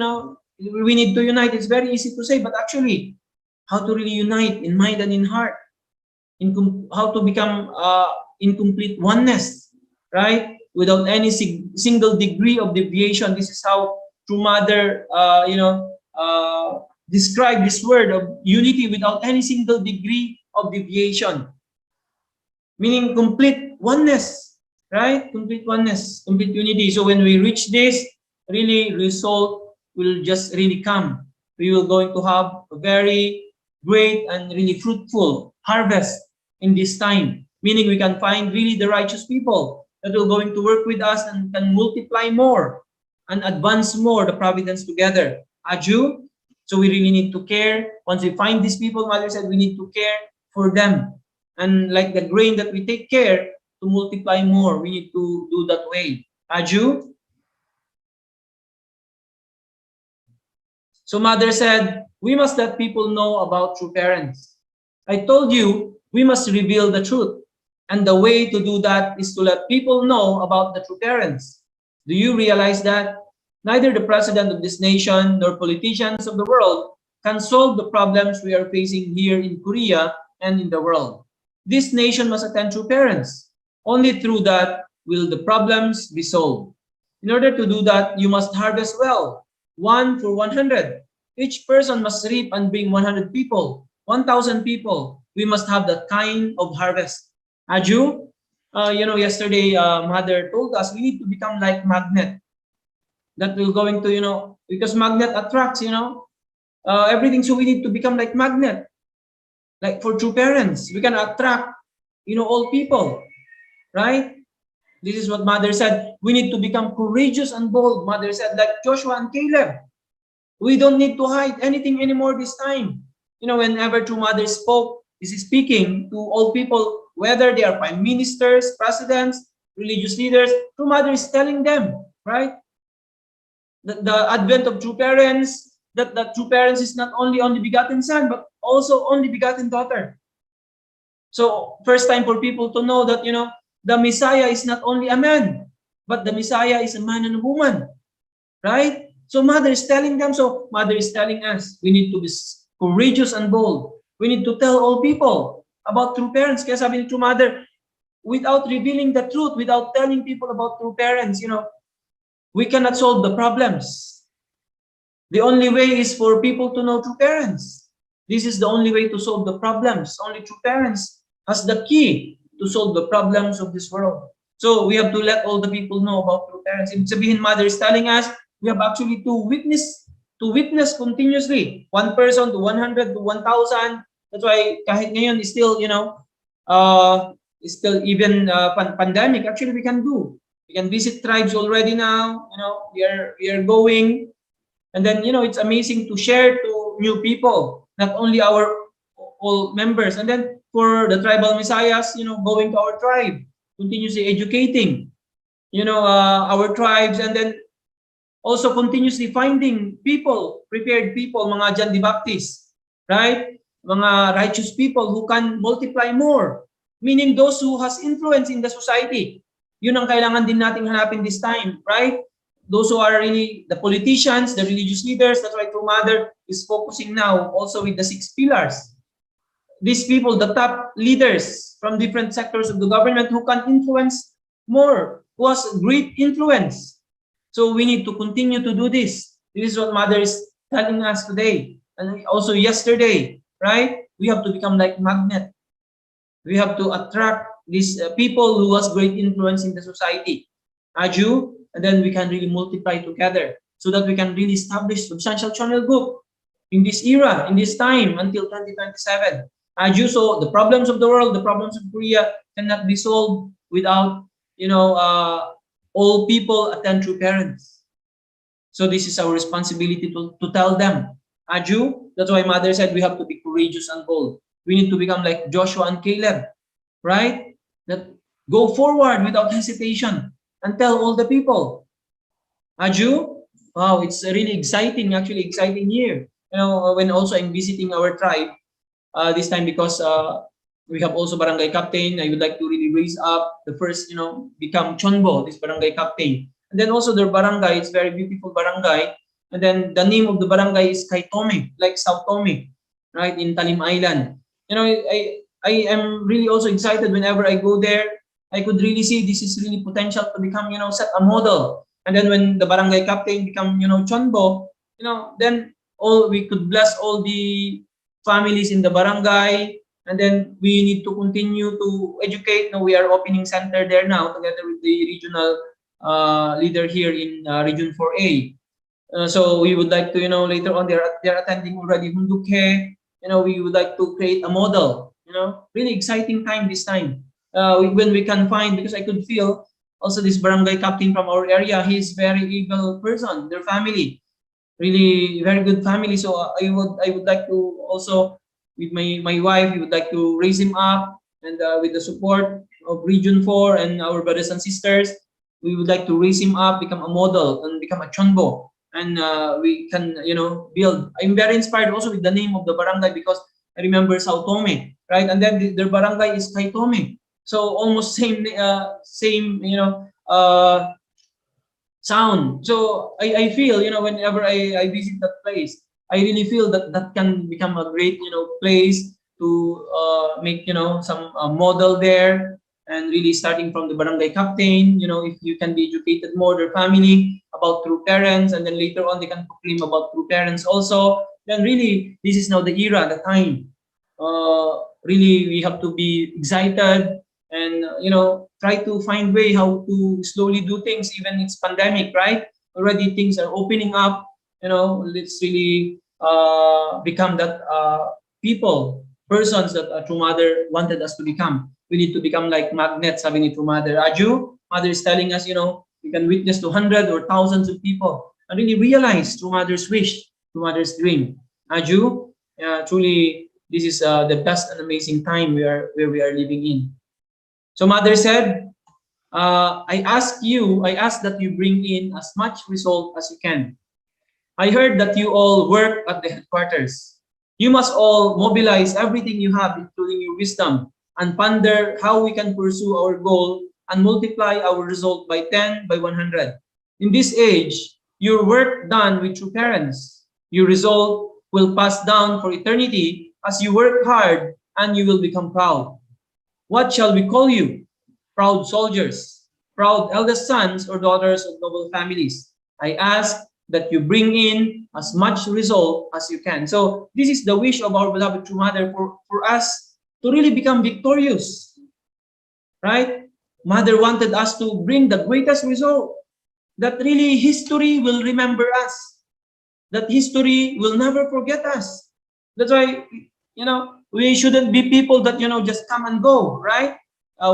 we need to unite. It's very easy to say, but actually, how to really unite in mind and in heart, how to become in complete oneness, right? Without any single degree of deviation. This is how True Mother, describe this word of unity without any single degree of deviation. Meaning complete oneness, right? Complete oneness, complete unity. So when we reach this, really result will just really come. We will going to have a very great and really fruitful harvest in this time. Meaning we can find really the righteous people that will going to work with us and can multiply more and advance more the providence together. Aju, so we really need to care. Once we find these people, Mother said we need to care for them. And like the grain that we take care to multiply more, we need to do that way. Aju? So Mother said, we must let people know about true parents. I told you we must reveal the truth. And the way to do that is to let people know about the true parents. Do you realize that? Neither the president of this nation nor politicians of the world can solve the problems we are facing here in Korea and in the world. This nation must attend true parents. Only through that will the problems be solved. In order to do that, you must harvest well, 1 for 100. Each person must reap and bring 100 people, 1,000 people. We must have that kind of harvest. Aju, yesterday mother told us we need to become like magnet. That will going to, because magnet attracts, everything. So we need to become like magnet. Like for true parents, we can attract, all people, right? This is what mother said. We need to become courageous and bold. Mother said, like Joshua and Caleb. We don't need to hide anything anymore this time. Whenever true mother spoke, is speaking to all people, whether they are prime ministers, presidents, religious leaders, true mother is telling them, right? The advent of true parents, that true parents is not only begotten son, but also only begotten daughter. So first time for people to know that, the Messiah is not only a man, but the Messiah is a man and a woman, right? So mother is telling them, so mother is telling us, we need to be courageous and bold. We need to tell all people about true parents. Kaya sabi ni true mother, without revealing the truth, without telling people about true parents, we cannot solve the problems. The only way is for people to know true parents. This is the only way to solve the problems. Only true parents has the key to solve the problems of this world. So we have to let all the people know about true parents. Ibig sabihin, mother is telling us, we have actually to witness continuously. 1 person to 100 to 1,000. That's why kahit ngayon is still, still even pandemic, actually we can do. We can visit tribes already now. We are going. And then, it's amazing to share to new people, not only our all members. And then for the tribal messiahs, going to our tribe, continuously educating, our tribes, and then also continuously finding people, prepared people, mga John the Baptist, right? Mga righteous people who can multiply more, meaning those who has influence in the society. Yun ang kailangan din nating hanapin this time, right? Those who are really the politicians, the religious leaders. That's why True Mother is focusing now also with the 6 pillars. These people, the top leaders from different sectors of the government who can influence more, who has great influence. So we need to continue to do this. This is what Mother is telling us today. And also yesterday, right? We have to become like magnet. We have to attract these people who has great influence in the society. Aju, and then we can really multiply together so that we can really establish substantial channel group in this era, in this time until 2027. Aju, so the problems of the world, the problems of Korea cannot be solved without, all people attend true parents. So this is our responsibility to tell them. Aju, that's why Mother said we have to be courageous and bold. We need to become like Joshua and Caleb, right? That go forward without hesitation and tell all the people. Aju, wow, it's a really exciting, actually exciting year. When also I'm visiting our tribe this time, because we have also barangay captain. I would like to really raise up the first, become Chonbo, this barangay captain. And then also their barangay, it's very beautiful barangay. And then the name of the barangay is Kaitome, like South Tome, right, in Talim Island. I am really also excited whenever I go there. I could really see this is really potential to become, set a model. And then when the barangay captain become, Chonbo, then we could bless all the families in the barangay. And then we need to continue to educate. Now we are opening center there now together with the regional leader here in Region 4A. So we would like to, later on they're attending already Hunduke. We would like to create a model. Really exciting time this time. When we can find, because I could feel also this barangay captain from our area, he's very able person, their family, really very good family. So I would like to also, with my wife, we would like to raise him up, and with the support of Region 4 and our brothers and sisters, we would like to raise him up, become a model, and become a Chonbo. And we can, build. I'm very inspired also with the name of the barangay, because I remember Sao Tome, right? And then their barangay is Kaitome. So almost same, sound. So I feel, whenever I visit that place, I really feel that that can become a great, place to make, some model there, and really starting from the barangay captain, if you can be educated more, their family, about true parents, and then later on they can proclaim about true parents also, then really this is now the era, the time. Really, we have to be excited and try to find way how to slowly do things, even it's pandemic, right? Already things are opening up. Let's really become that persons that True Mother wanted us to become. We need to become like magnets, sabi ni True Mother. Aju, Mother is telling us, you can witness to hundreds or thousands of people and really realize True Mother's wish, True Mother's dream. Aju, truly, this is the best and amazing time where we are living in. So Mother said, I ask that you bring in as much result as you can. I heard that you all work at the headquarters. You must all mobilize everything you have, including your wisdom, and ponder how we can pursue our goal and multiply our result by 10, by 100. In this age, your work done with true parents, your result will pass down for eternity as you work hard and you will become proud. What shall we call you? Proud soldiers, proud eldest sons or daughters of noble families. I ask that you bring in as much result as you can. So this is the wish of our beloved True Mother for us to really become victorious, right? Mother wanted us to bring the greatest result, that really history will remember us, that history will never forget us. That's why, we shouldn't be people that, just come and go, right?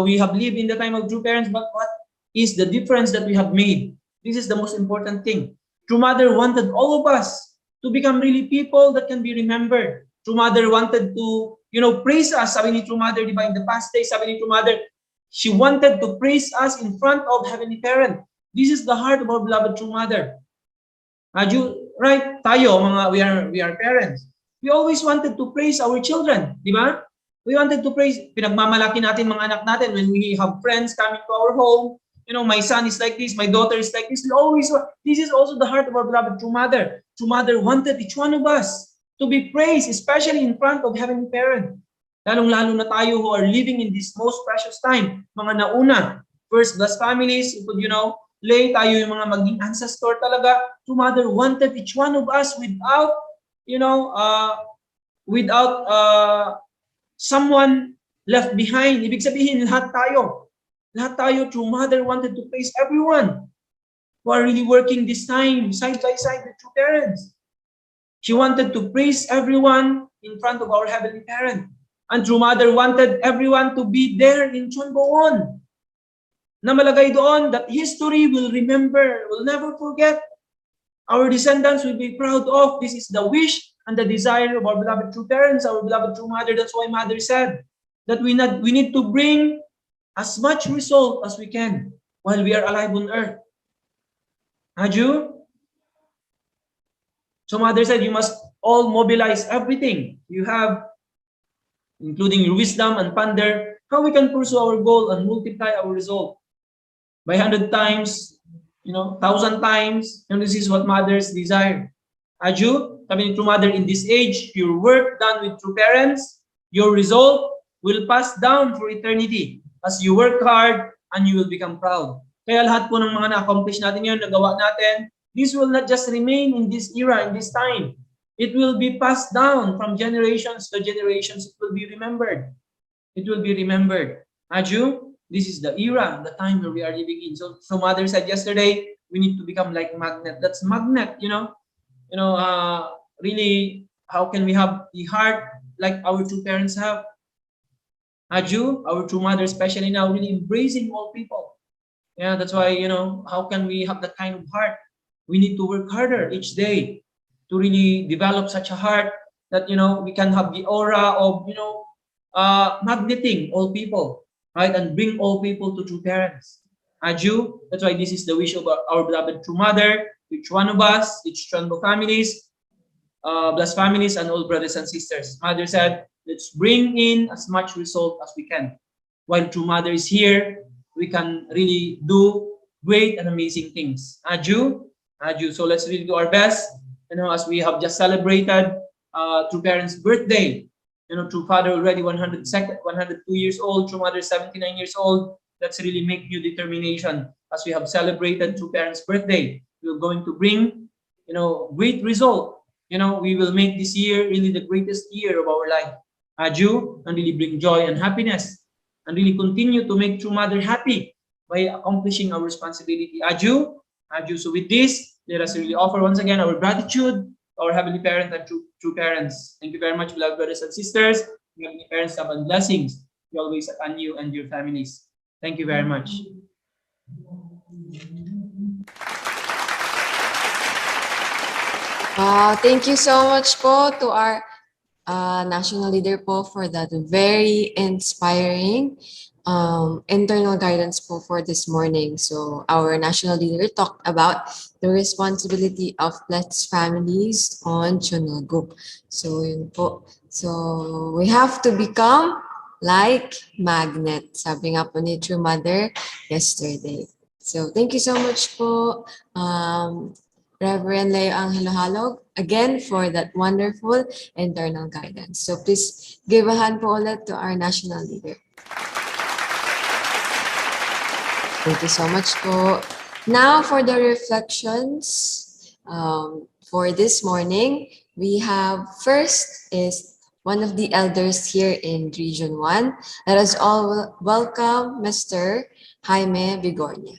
We have lived in the time of true parents, but what is the difference that we have made? This is the most important thing. True Mother wanted all of us to become really people that can be remembered. True Mother wanted to, praise us. Sabi ni True Mother, di ba, in the past days, sabi ni True Mother, she wanted to praise us in front of Heavenly Parent. This is the heart of our beloved True Mother. Right? Tayo, we are parents. We always wanted to praise our children, di ba? We wanted to praise, pinagmamalaki natin mga anak natin when we have friends coming to our home. My son is like this, my daughter is like this. We always want, this is also the heart of our beloved True Mother. True Mother wanted each one of us to be praised, especially in front of Heavenly Parent. Lalong-lalo na tayo who are living in this most precious time. Mga nauna, first class families, lay tayo yung mga maging ancestor talaga. True Mother wanted each one of us without someone left behind. Ibig sabihin, lahat tayo, True Mother wanted to praise everyone who are really working this time side by side with true parents. She wanted to praise everyone in front of our Heavenly Parent. And True Mother wanted everyone to be there in Chonbowon, na malagay doon that history will remember, will never forget. Our descendants will be proud of. This is the wish and the desire of our beloved true parents, our beloved True Mother. That's why Mother said that we need to bring as much result as we can while we are alive on earth. Aju? So Mother said you must all mobilize everything you have, including your wisdom, and ponder how we can pursue our goal and multiply our result by 100 times, 1,000 times. And this is what Mother's desire. Aju, sabi ni True Mother, in this age, your work done with true parents, your result will pass down for eternity as you work hard and you will become proud. Kaya lahat po ng mga na-accomplish natin yun, nagawa natin, this will not just remain in this era, in this time. It will be passed down from generations to generations. It will be remembered. It will be remembered. Aju, this is the era, the time where we are living in. So Mother said yesterday, we need to become like magnet. That's magnet, really, how can we have the heart like our true parents have? Aju, our True Mother, especially now, really embracing all people. Yeah, that's why, how can we have that kind of heart? We need to work harder each day to really develop such a heart that, we can have the aura of, magneting all people, right? And bring all people to true parents. Aju, that's why this is the wish of our beloved True Mother, each one of us, each Chonbo families. blessed families and all brothers and sisters. Mother said, let's bring in as much result as we can. While True Mother is here, we can really do great and amazing things. Aju. So let's really do our best. As we have just celebrated True Parents' birthday. True Father already 102 years old. True Mother 79 years old. Let's really make new determination as we have celebrated True Parents' birthday. We're going to bring, great result. We will make this year really the greatest year of our life. Aju, and really bring joy and happiness, and really continue to make True Mother happy by accomplishing our responsibility. Aju. So with this, let us really offer once again our gratitude to our Heavenly Parent and true parents. Thank you very much, beloved brothers and sisters. Heavenly Parents, have blessings be always upon you and your families. Thank you very much. Thank you so much po to our national leader po for that very inspiring internal guidance po for this morning. So our national leader talked about the responsibility of blessed families on Chonaguk. So yun po. So we have to become like magnet. Sabi nga po ni True Mother yesterday. So thank you so much po, Reverend Leo Angelo Halog, again for that wonderful internal guidance. So please give a hand po ulit to our national leader. Thank you so much po. Now for the reflections for this morning, we have first is one of the elders here in Region 1. Let us all welcome Mr. Jaime Bigornia.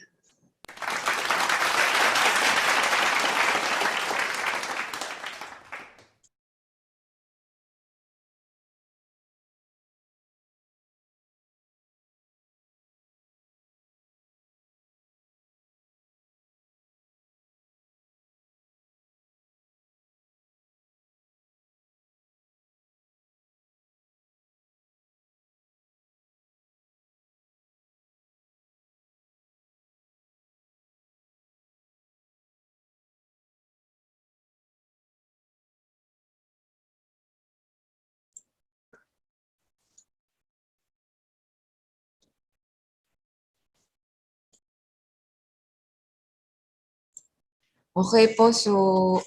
Okay po, so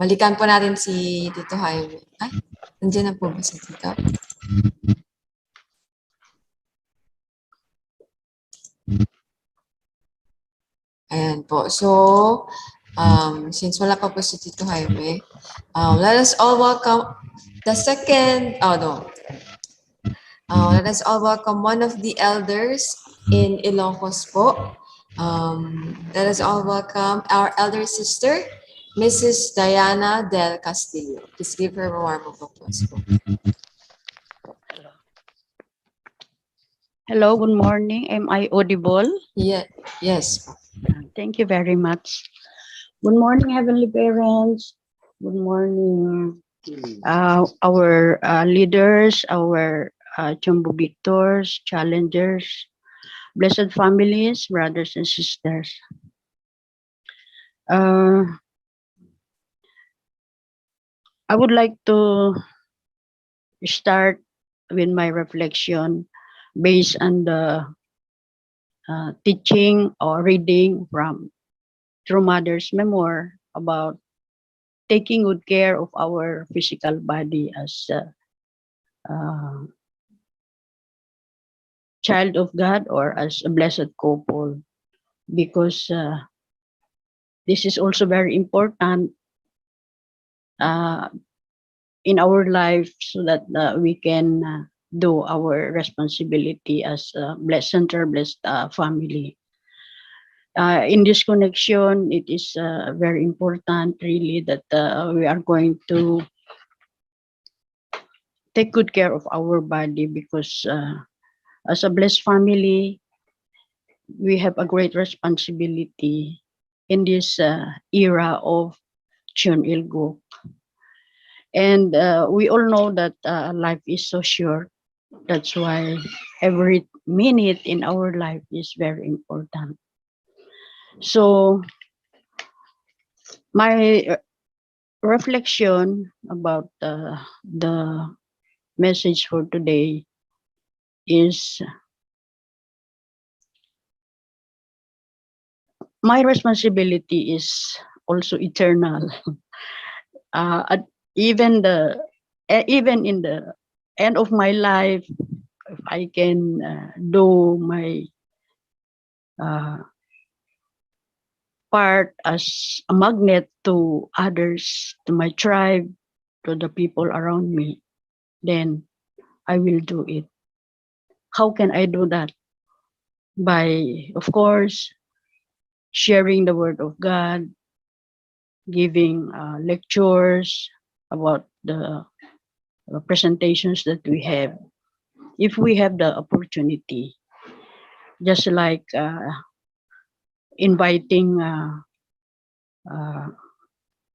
balikan po natin si Tito Jaime. Ay, nandiyan na po ba si Tito? Ayan po, so since wala pa po si Tito Jaime, let us all welcome the second, let us all welcome one of the elders in Ilocos po. Let us all welcome our elder sister, Mrs. Diana Del Castillo. Please give her a warm applause. Hello, good morning. Am I audible? Yeah, yes. Thank you very much. Good morning, Heavenly Parents. Good morning, our leaders, our Chumbo Victors, challengers, blessed families, brothers and sisters. I would like to start with my reflection based on the teaching or reading from True Mother's memoir about taking good care of our physical body as a child of God or as a blessed couple, because this is also very important in our life so that we can do our responsibility as a blessed center, blessed family. In this connection, it is very important really that we are going to take good care of our body, because as a blessed family, we have a great responsibility in this era of Chonilguk. And we all know that life is so short. That's why every minute in our life is very important. So My reflection about the message for today is my responsibility is also eternal. At even in the end of my life, if I can do my part as a magnet to others, to my tribe, to the people around me, then I will do it. How can I do that? By, of course, sharing the word of God, giving lectures about the presentations that we have. If we have the opportunity, just like inviting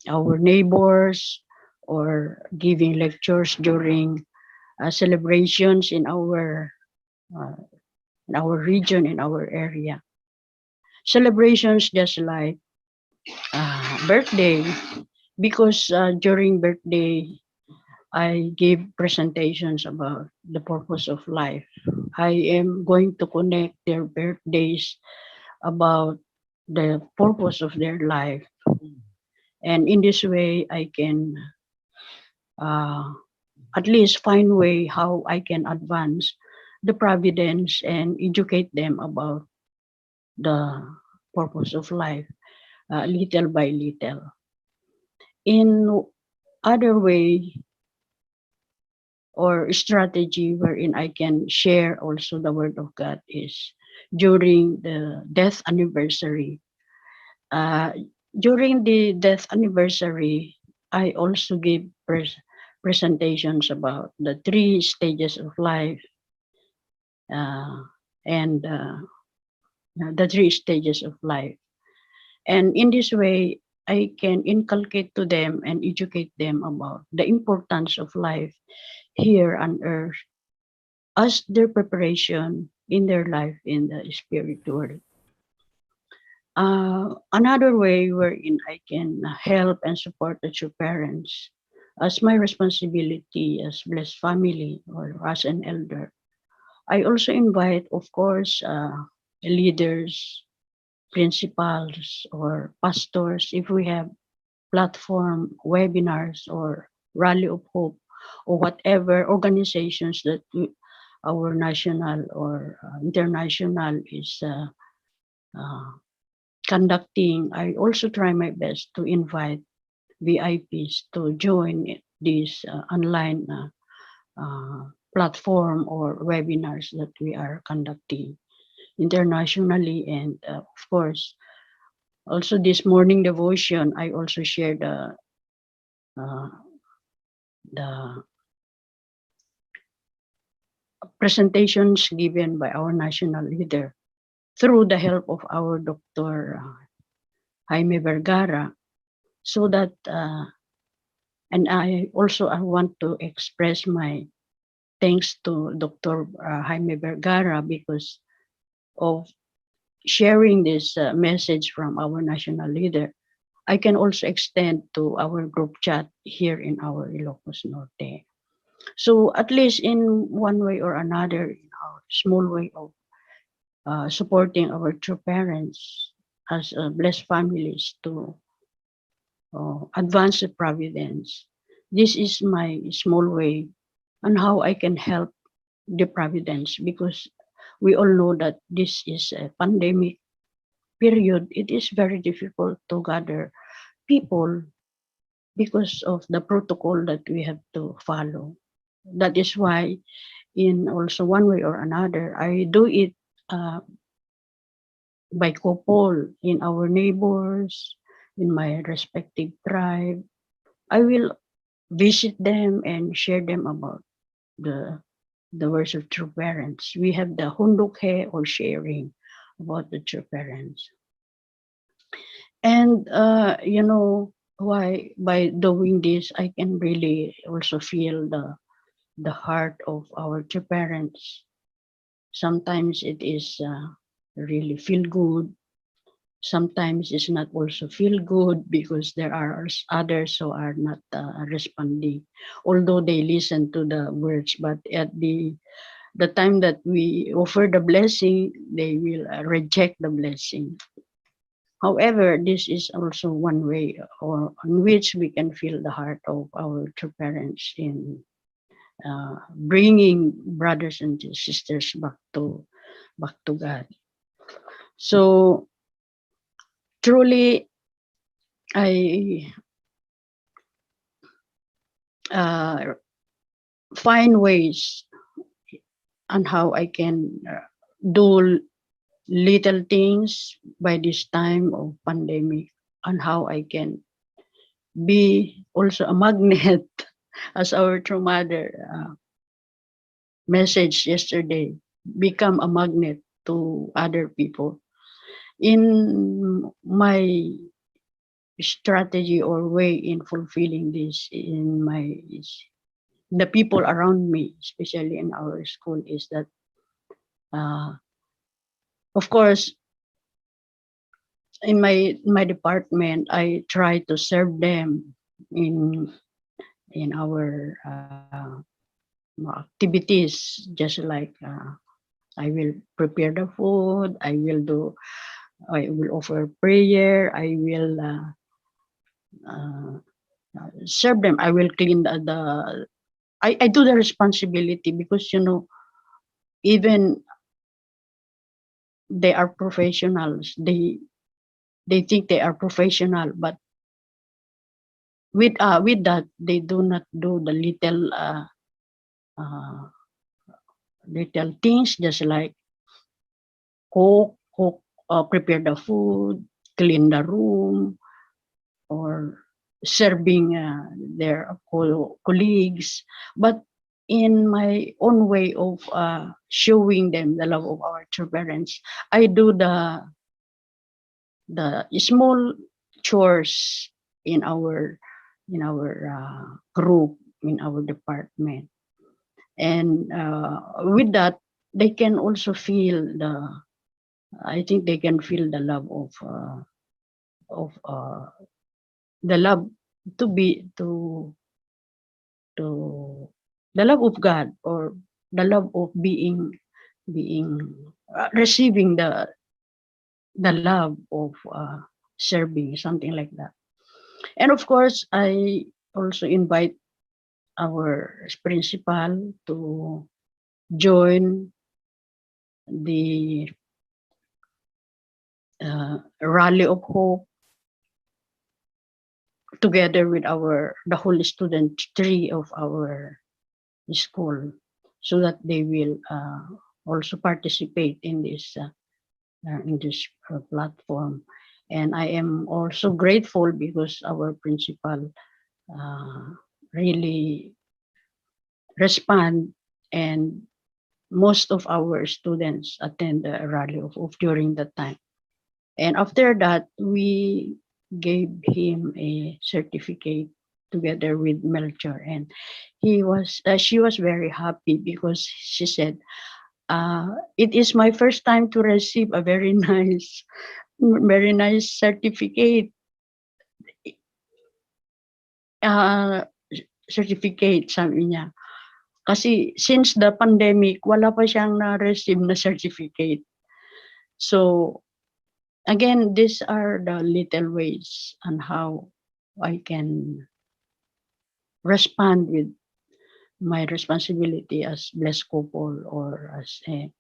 our neighbors or giving lectures during celebrations uh, in our region, in our area. Celebrations just like birthday, because during birthday, I give presentations about the purpose of life. I am going to connect their birthdays about the purpose of their life. And in this way, I can at least find way how I can advance the providence and educate them about the purpose of life, little by little. In other way or strategy wherein I can share also the word of God is during the death anniversary. During the death anniversary, I also give presentations about the 3 stages of life and the 3 stages of life. And in this way, I can inculcate to them and educate them about the importance of life here on earth as their preparation in their life in the spirit world. Another way wherein I can help and support the true parents as my responsibility as blessed family or as an elder. I also invite, of course, leaders, principals, or pastors if we have platform, webinars, or rally of hope, or whatever organizations that our national or international is conducting. I also try my best to invite VIPs to join this online platform or webinars that we are conducting internationally. And of course, also this morning devotion, I also shared the presentations given by our national leader through the help of our Dr. Jaime Vergara, so that and I want to express my thanks to Dr. Jaime Vergara because of sharing this message from our national leader. I can also extend to our group chat here in our Ilocos Norte. So at least in one way or another, in our small way of supporting our true parents as blessed families to advance the providence. This is my small way on how I can help the providence, because we all know that this is a pandemic period. It is very difficult to gather people because of the protocol that we have to follow. That is why in also one way or another, I do it by couple in our neighbors, in my respective tribe. I will visit them and share them about the words of true parents. We have the hundokhe or sharing about the true parents. And you know why by doing this I can really also feel the heart of our true parents. Sometimes it is really feel good sometimes it's not also feel good because there are others who are not responding, although they listen to the words, but at the time that we offer the blessing, they will reject the blessing. However, this is also one way or on which we can feel the heart of our true parents in bringing brothers and sisters back to God. So truly, I find ways on how I can do little things by this time of pandemic, and how I can be also a magnet as our true mother message yesterday, become a magnet to other people. In my strategy or way in fulfilling this in the people around me, especially in our school, is that of course in my department, I try to serve them in our activities, just like I will prepare the food, I will offer prayer, I will serve them, I will clean I do the responsibility, because even they are professionals, they think they are professional, but with that they do not do the little things, just like cook, prepare the food, clean the room, or serving their colleagues. But in my own way of showing them the love of our true parents, I do the small chores in our group, in our department, and with that they can also feel I think they can feel the love of the love to the love of God, or the love of being receiving the love of serving, something like that. And of course, I also invite our principal to join the rally of hope together with the whole student tree of our school, so that they will also participate in this platform. And I am also grateful because our principal really respond, and most of our students attend the rally of during that time. And after that, we gave him a certificate together with Melcher, and she was very happy, because she said, "It is my first time to receive a very nice certificate." Certificate, sabi niya. Kasi since the pandemic, wala pa siyang na-receive na certificate. So again, these are the little ways on how I can respond with my responsibility as blessed couple, or as a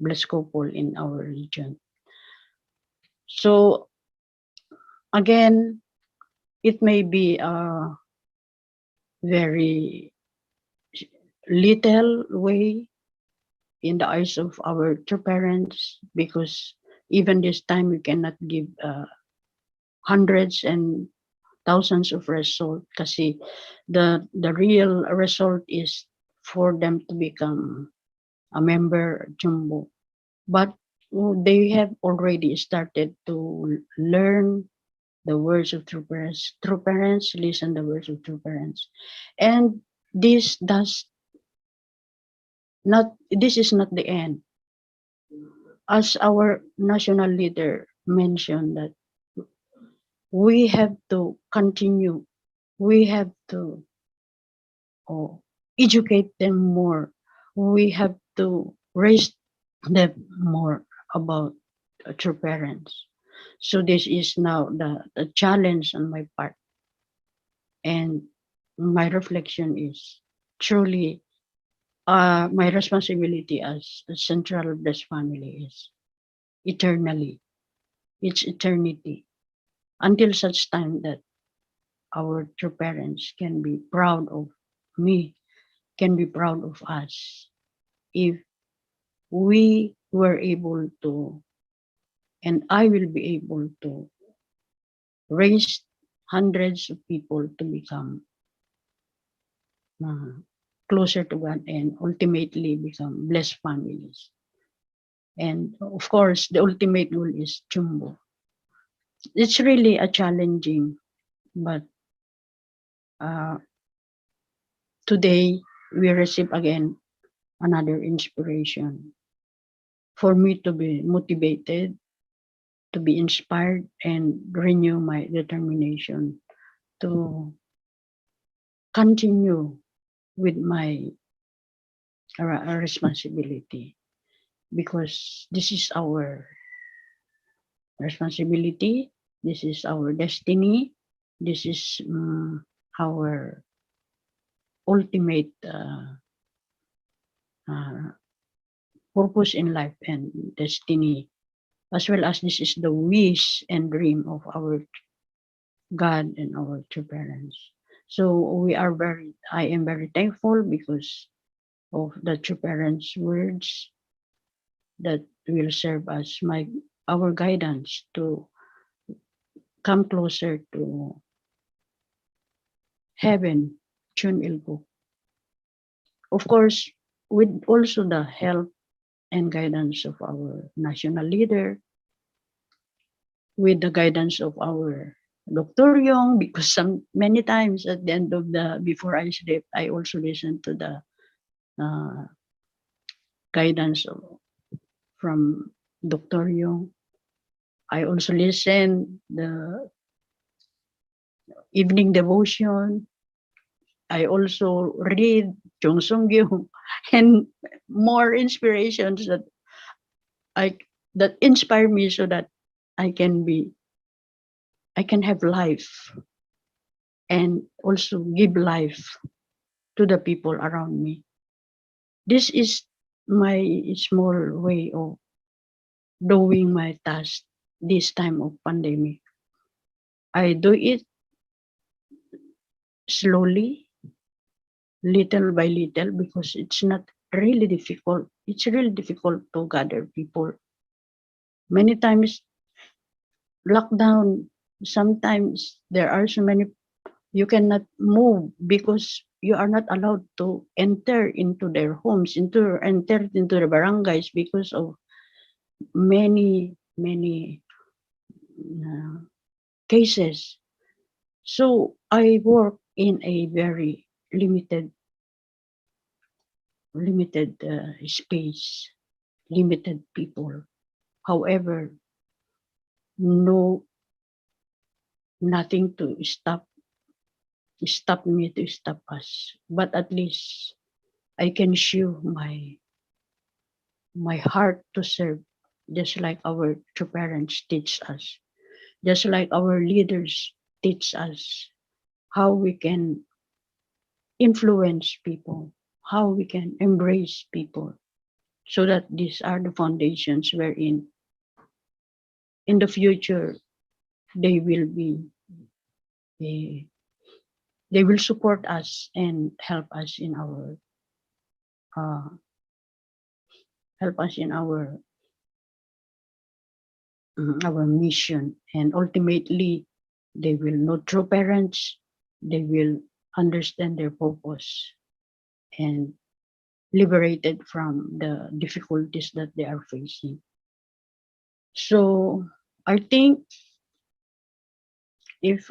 blessed couple in our region. So again, it may be a very little way in the eyes of our true parents, because even this time we cannot give hundreds and thousands of results, kasi the real result is for them to become a member Jumbo. But they have already started to learn the words of true parents. True parents listen the words of true parents, and this is not the end. as our national leader mentioned, that we have to continue, we have to educate them more, we have to raise them more about true parents. So this is now the challenge on my part. And my reflection is truly my responsibility as a central blessed family is eternally, it's eternity, until such time that our true parents can be proud of me, can be proud of us. If we were able to, and I will be able to raise hundreds of people to become closer to God and ultimately become blessed families. And of course, the ultimate goal is Jumbo. It's really a challenging, but today we receive again another inspiration for me to be motivated, to be inspired, and renew my determination to continue with my responsibility, because this is our responsibility, this is our destiny, this is our ultimate purpose in life and destiny, as well as this is the wish and dream of our God and our true parents. So I am very thankful because of the true parents' words that will serve as our guidance to come closer to heaven, Chun Ilgo. Of course, with also the help and guidance of our national leader, with the guidance of our Dr. Yong, because many times at the end of before I sleep, I also listen to the guidance from Dr. Yong. I also listen the evening devotion. I also read Chung Sung Gyu and more inspirations that inspire me so that I can have life and also give life to the people around me. This is my small way of doing my task this time of pandemic. I do it slowly, little by little, because it's not really difficult. It's really difficult to gather people. Many times, lockdown, sometimes there are so many, you cannot move because you are not allowed to enter into their homes, enter into the barangays because of many cases. So I work in a very limited space, limited people. However, nothing to stop me, to stop us. But at least I can show my heart to serve, just like our true parents teach us, just like our leaders teach us how we can influence people, how we can embrace people, so that these are the foundations wherein in the future they will support us and help us in our our mission, and ultimately they will know true parents, they will understand their purpose and liberated from the difficulties that they are facing. So I think if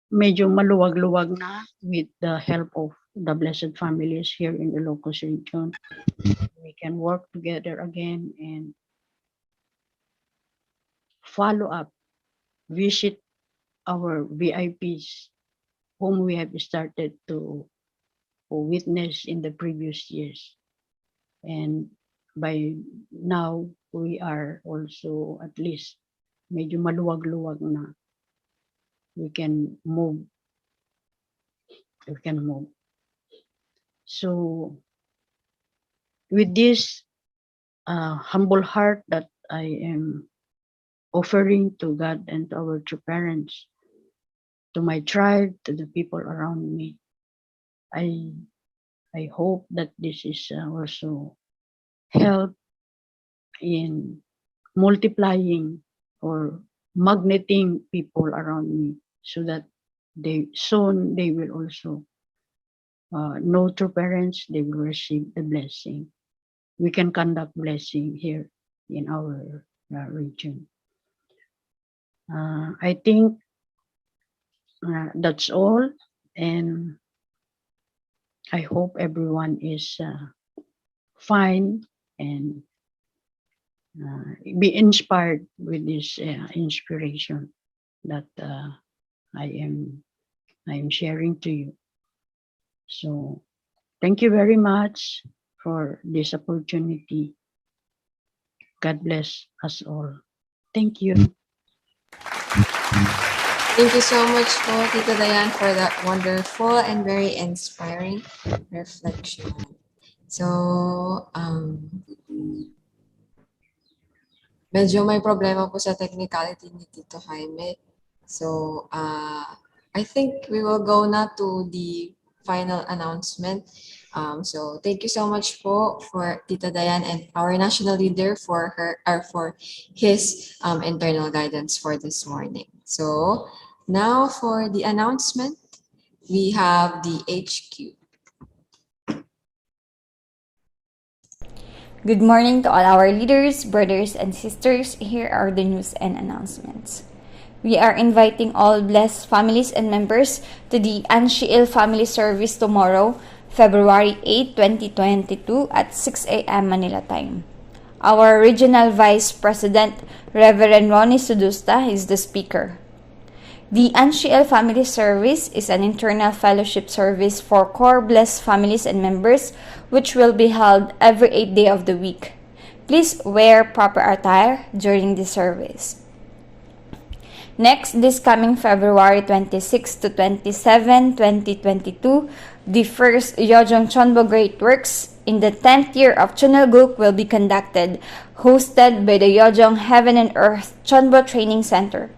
medyo maluwag-luwag na with the help of the blessed families here in the Ilocos region. We can work together again and follow up, visit our VIPs whom we have started to witness in the previous years. And by now, we are also at least medyo maluwag-luwag na. We can move. So with this humble heart that I am offering to God and to our true parents, to my tribe, to the people around me, I hope that this is also help in multiplying or magneting people around me, so that they will also know true parents, they will receive the blessing. We can conduct blessing here in our region. I think that's all, and I hope everyone is fine and be inspired with this inspiration that I am sharing to you. So thank you very much for this opportunity. God bless us all. Thank you. Thank you so much po, Tita Dayan, for that wonderful and very inspiring reflection. So, medyo may problema po sa technicality ni Tito Jaime. So, I think we will go na to the final announcement. So thank you so much po for Tita Dayan and our national leader for his internal guidance for this morning. So now for the announcement, we have the HQ. Good morning to all our leaders, brothers, and sisters. Here are the news and announcements. We are inviting all blessed families and members to the Anshiel Family Service tomorrow, February 8, 2022 at 6 a.m. Manila time. Our Regional Vice President, Reverend Ronnie Sudusta, is the speaker. The Anshiel Family Service is an internal fellowship service for core blessed families and members, which will be held every 8th day of the week. Please wear proper attire during the service. Next, this coming February 26 to 27, 2022, the first Yojong Chonbo Great Works in the 10th year of Chunalguk will be conducted, hosted by the Yojong Heaven and Earth Chonbo Training Center.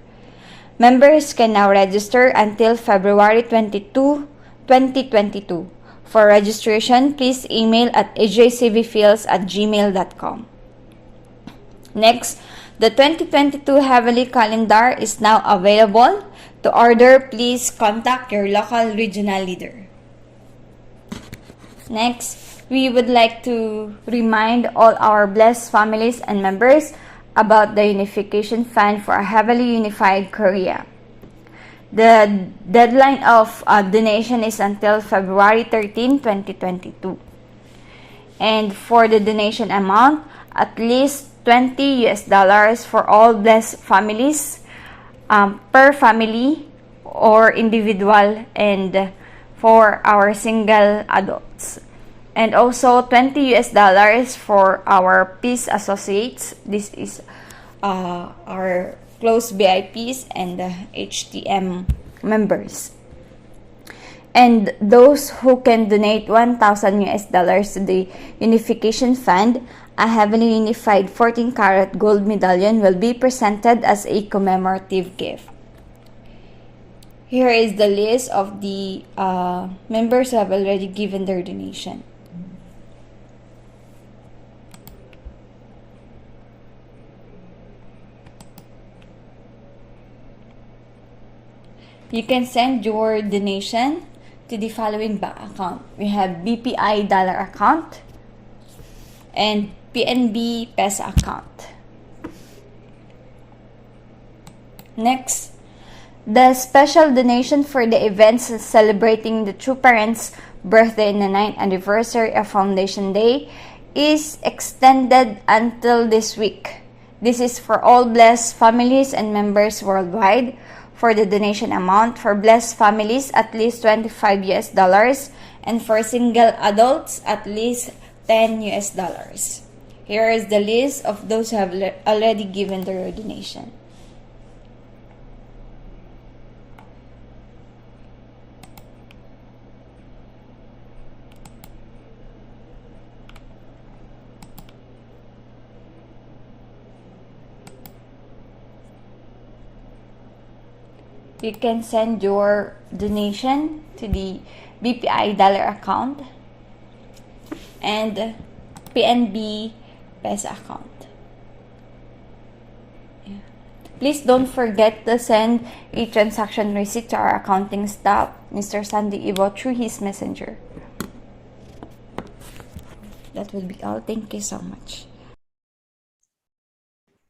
Members can now register until February 22, 2022. For registration, please email at ajcvfields@gmail.com. Next, the 2022 Heavenly Calendar is now available. To order, please contact your local regional leader. Next, we would like to remind all our blessed families and members about the Unification Fund for a Heavily Unified Korea. The deadline of donation is until February 13, 2022. And for the donation amount, at least $20 for all blessed families per family or individual, and for our single adults. And also $20 for our Peace Associates. This is our close VIPs and HTM members. And those who can donate $1,000 to the Unification Fund, a heavily unified 14-karat gold medallion will be presented as a commemorative gift. Here is the list of the members who have already given their donation. You can send your donation to the following bank account. We have BPI dollar account and PNB Pesa account. Next, the special donation for the events celebrating the True Parents birthday and the 9th anniversary of Foundation Day is extended until this week. This is for all blessed families and members worldwide. For the donation amount, for blessed families, at least $25 US, and for single adults, at least $10 US. Here is the list of those who have already given their donation. You can send your donation to the BPI dollar account and PNB Pesa account. Yeah. Please don't forget to send a transaction receipt to our accounting staff, Mr. Sandy Ibo, through his messenger. That will be all. Thank you so much.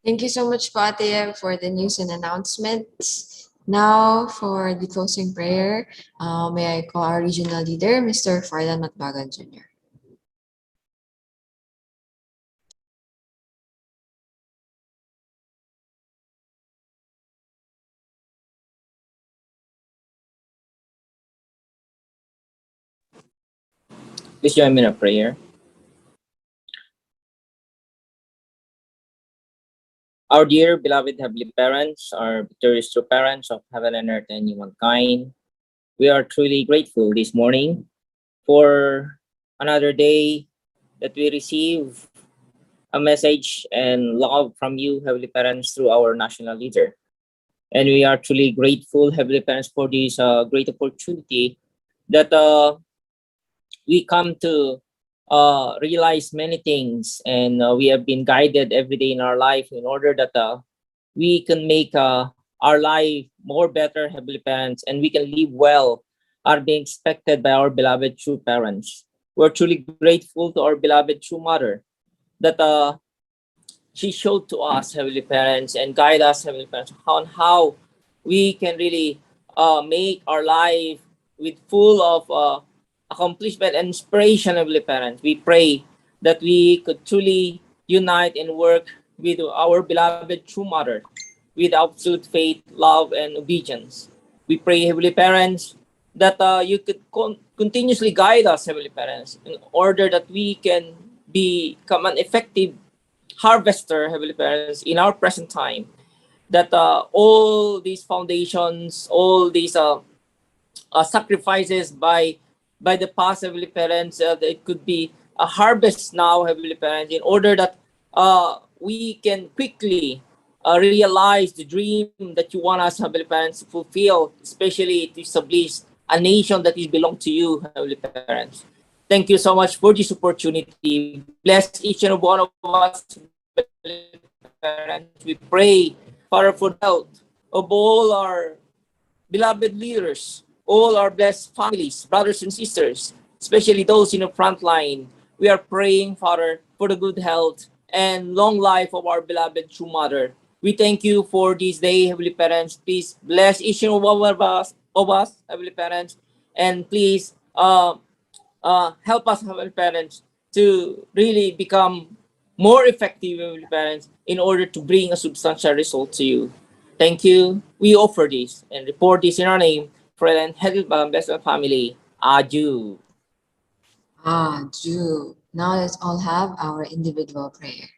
Thank you so much, Pate, for the news and announcements. Now, for the closing prayer, may I call our regional leader, Mr. Fardan Matbagan Jr. Please join me in a prayer. Our dear, beloved Heavenly Parents, our victorious true parents of heaven and earth and humankind, we are truly grateful this morning for another day that we receive a message and love from you, Heavenly Parents, through our national leader. And we are truly grateful, Heavenly Parents, for this great opportunity that we come to realize many things, and we have been guided every day in our life in order that we can make our life more better, Heavenly Parents, and we can live well, are being expected by our beloved true parents. We're truly grateful to our beloved true mother that she showed to us, Heavenly Parents, and guide us, Heavenly Parents, on how we can really make our life with full of accomplishment and inspiration, Heavenly Parents. We pray that we could truly unite and work with our beloved true mother with absolute faith, love, and obedience. We pray, Heavenly Parents, that you could continuously guide us, Heavenly Parents, in order that we can become an effective harvester, Heavenly Parents, in our present time. That all these foundations, all these sacrifices by the past, Heavenly Parents, that it could be a harvest now, Heavenly Parents, in order that we can quickly realize the dream that you want us, Heavenly Parents, to fulfill, especially to establish a nation that is belong to you, Heavenly Parents. Thank you so much for this opportunity. Bless each and one of us, Heavenly Parents. We pray, Father, for the health of all our beloved leaders, all our blessed families, brothers and sisters, especially those in the front line. We are praying, Father, for the good health and long life of our beloved true mother. We thank you for this day, Heavenly Parents. Please bless each and one of us, Heavenly Parents, and please help us, Heavenly Parents, to really become more effective, Heavenly Parents, in order to bring a substantial result to you. Thank you. We offer this and report this in our name, friend and headed by best family. Adieu. Jew. Now let's all have our individual prayer.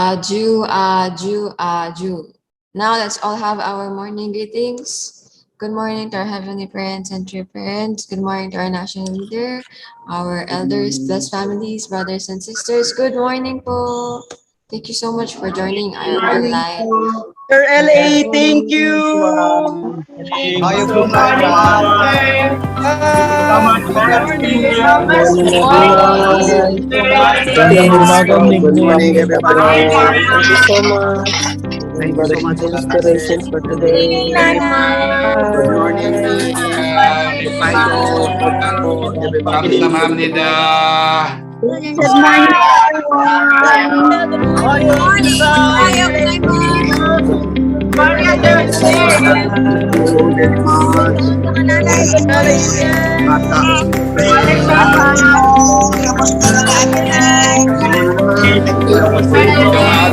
Aju, aju, aju. Now let's all have our morning greetings. Good morning to our heavenly parents and true parents. Good morning to our national leader, our elders, blessed families, brothers and sisters. Good morning po. Thank you so much for joining our online. Sir LA, thank you. Ayaw So kumain. Good morning, everybody. Thank you so much. Thank you so much. Inspirations for today. Good morning, Nanay. Everybody. Good morning, everyone. Thank you very much. Bata. Thank you very much.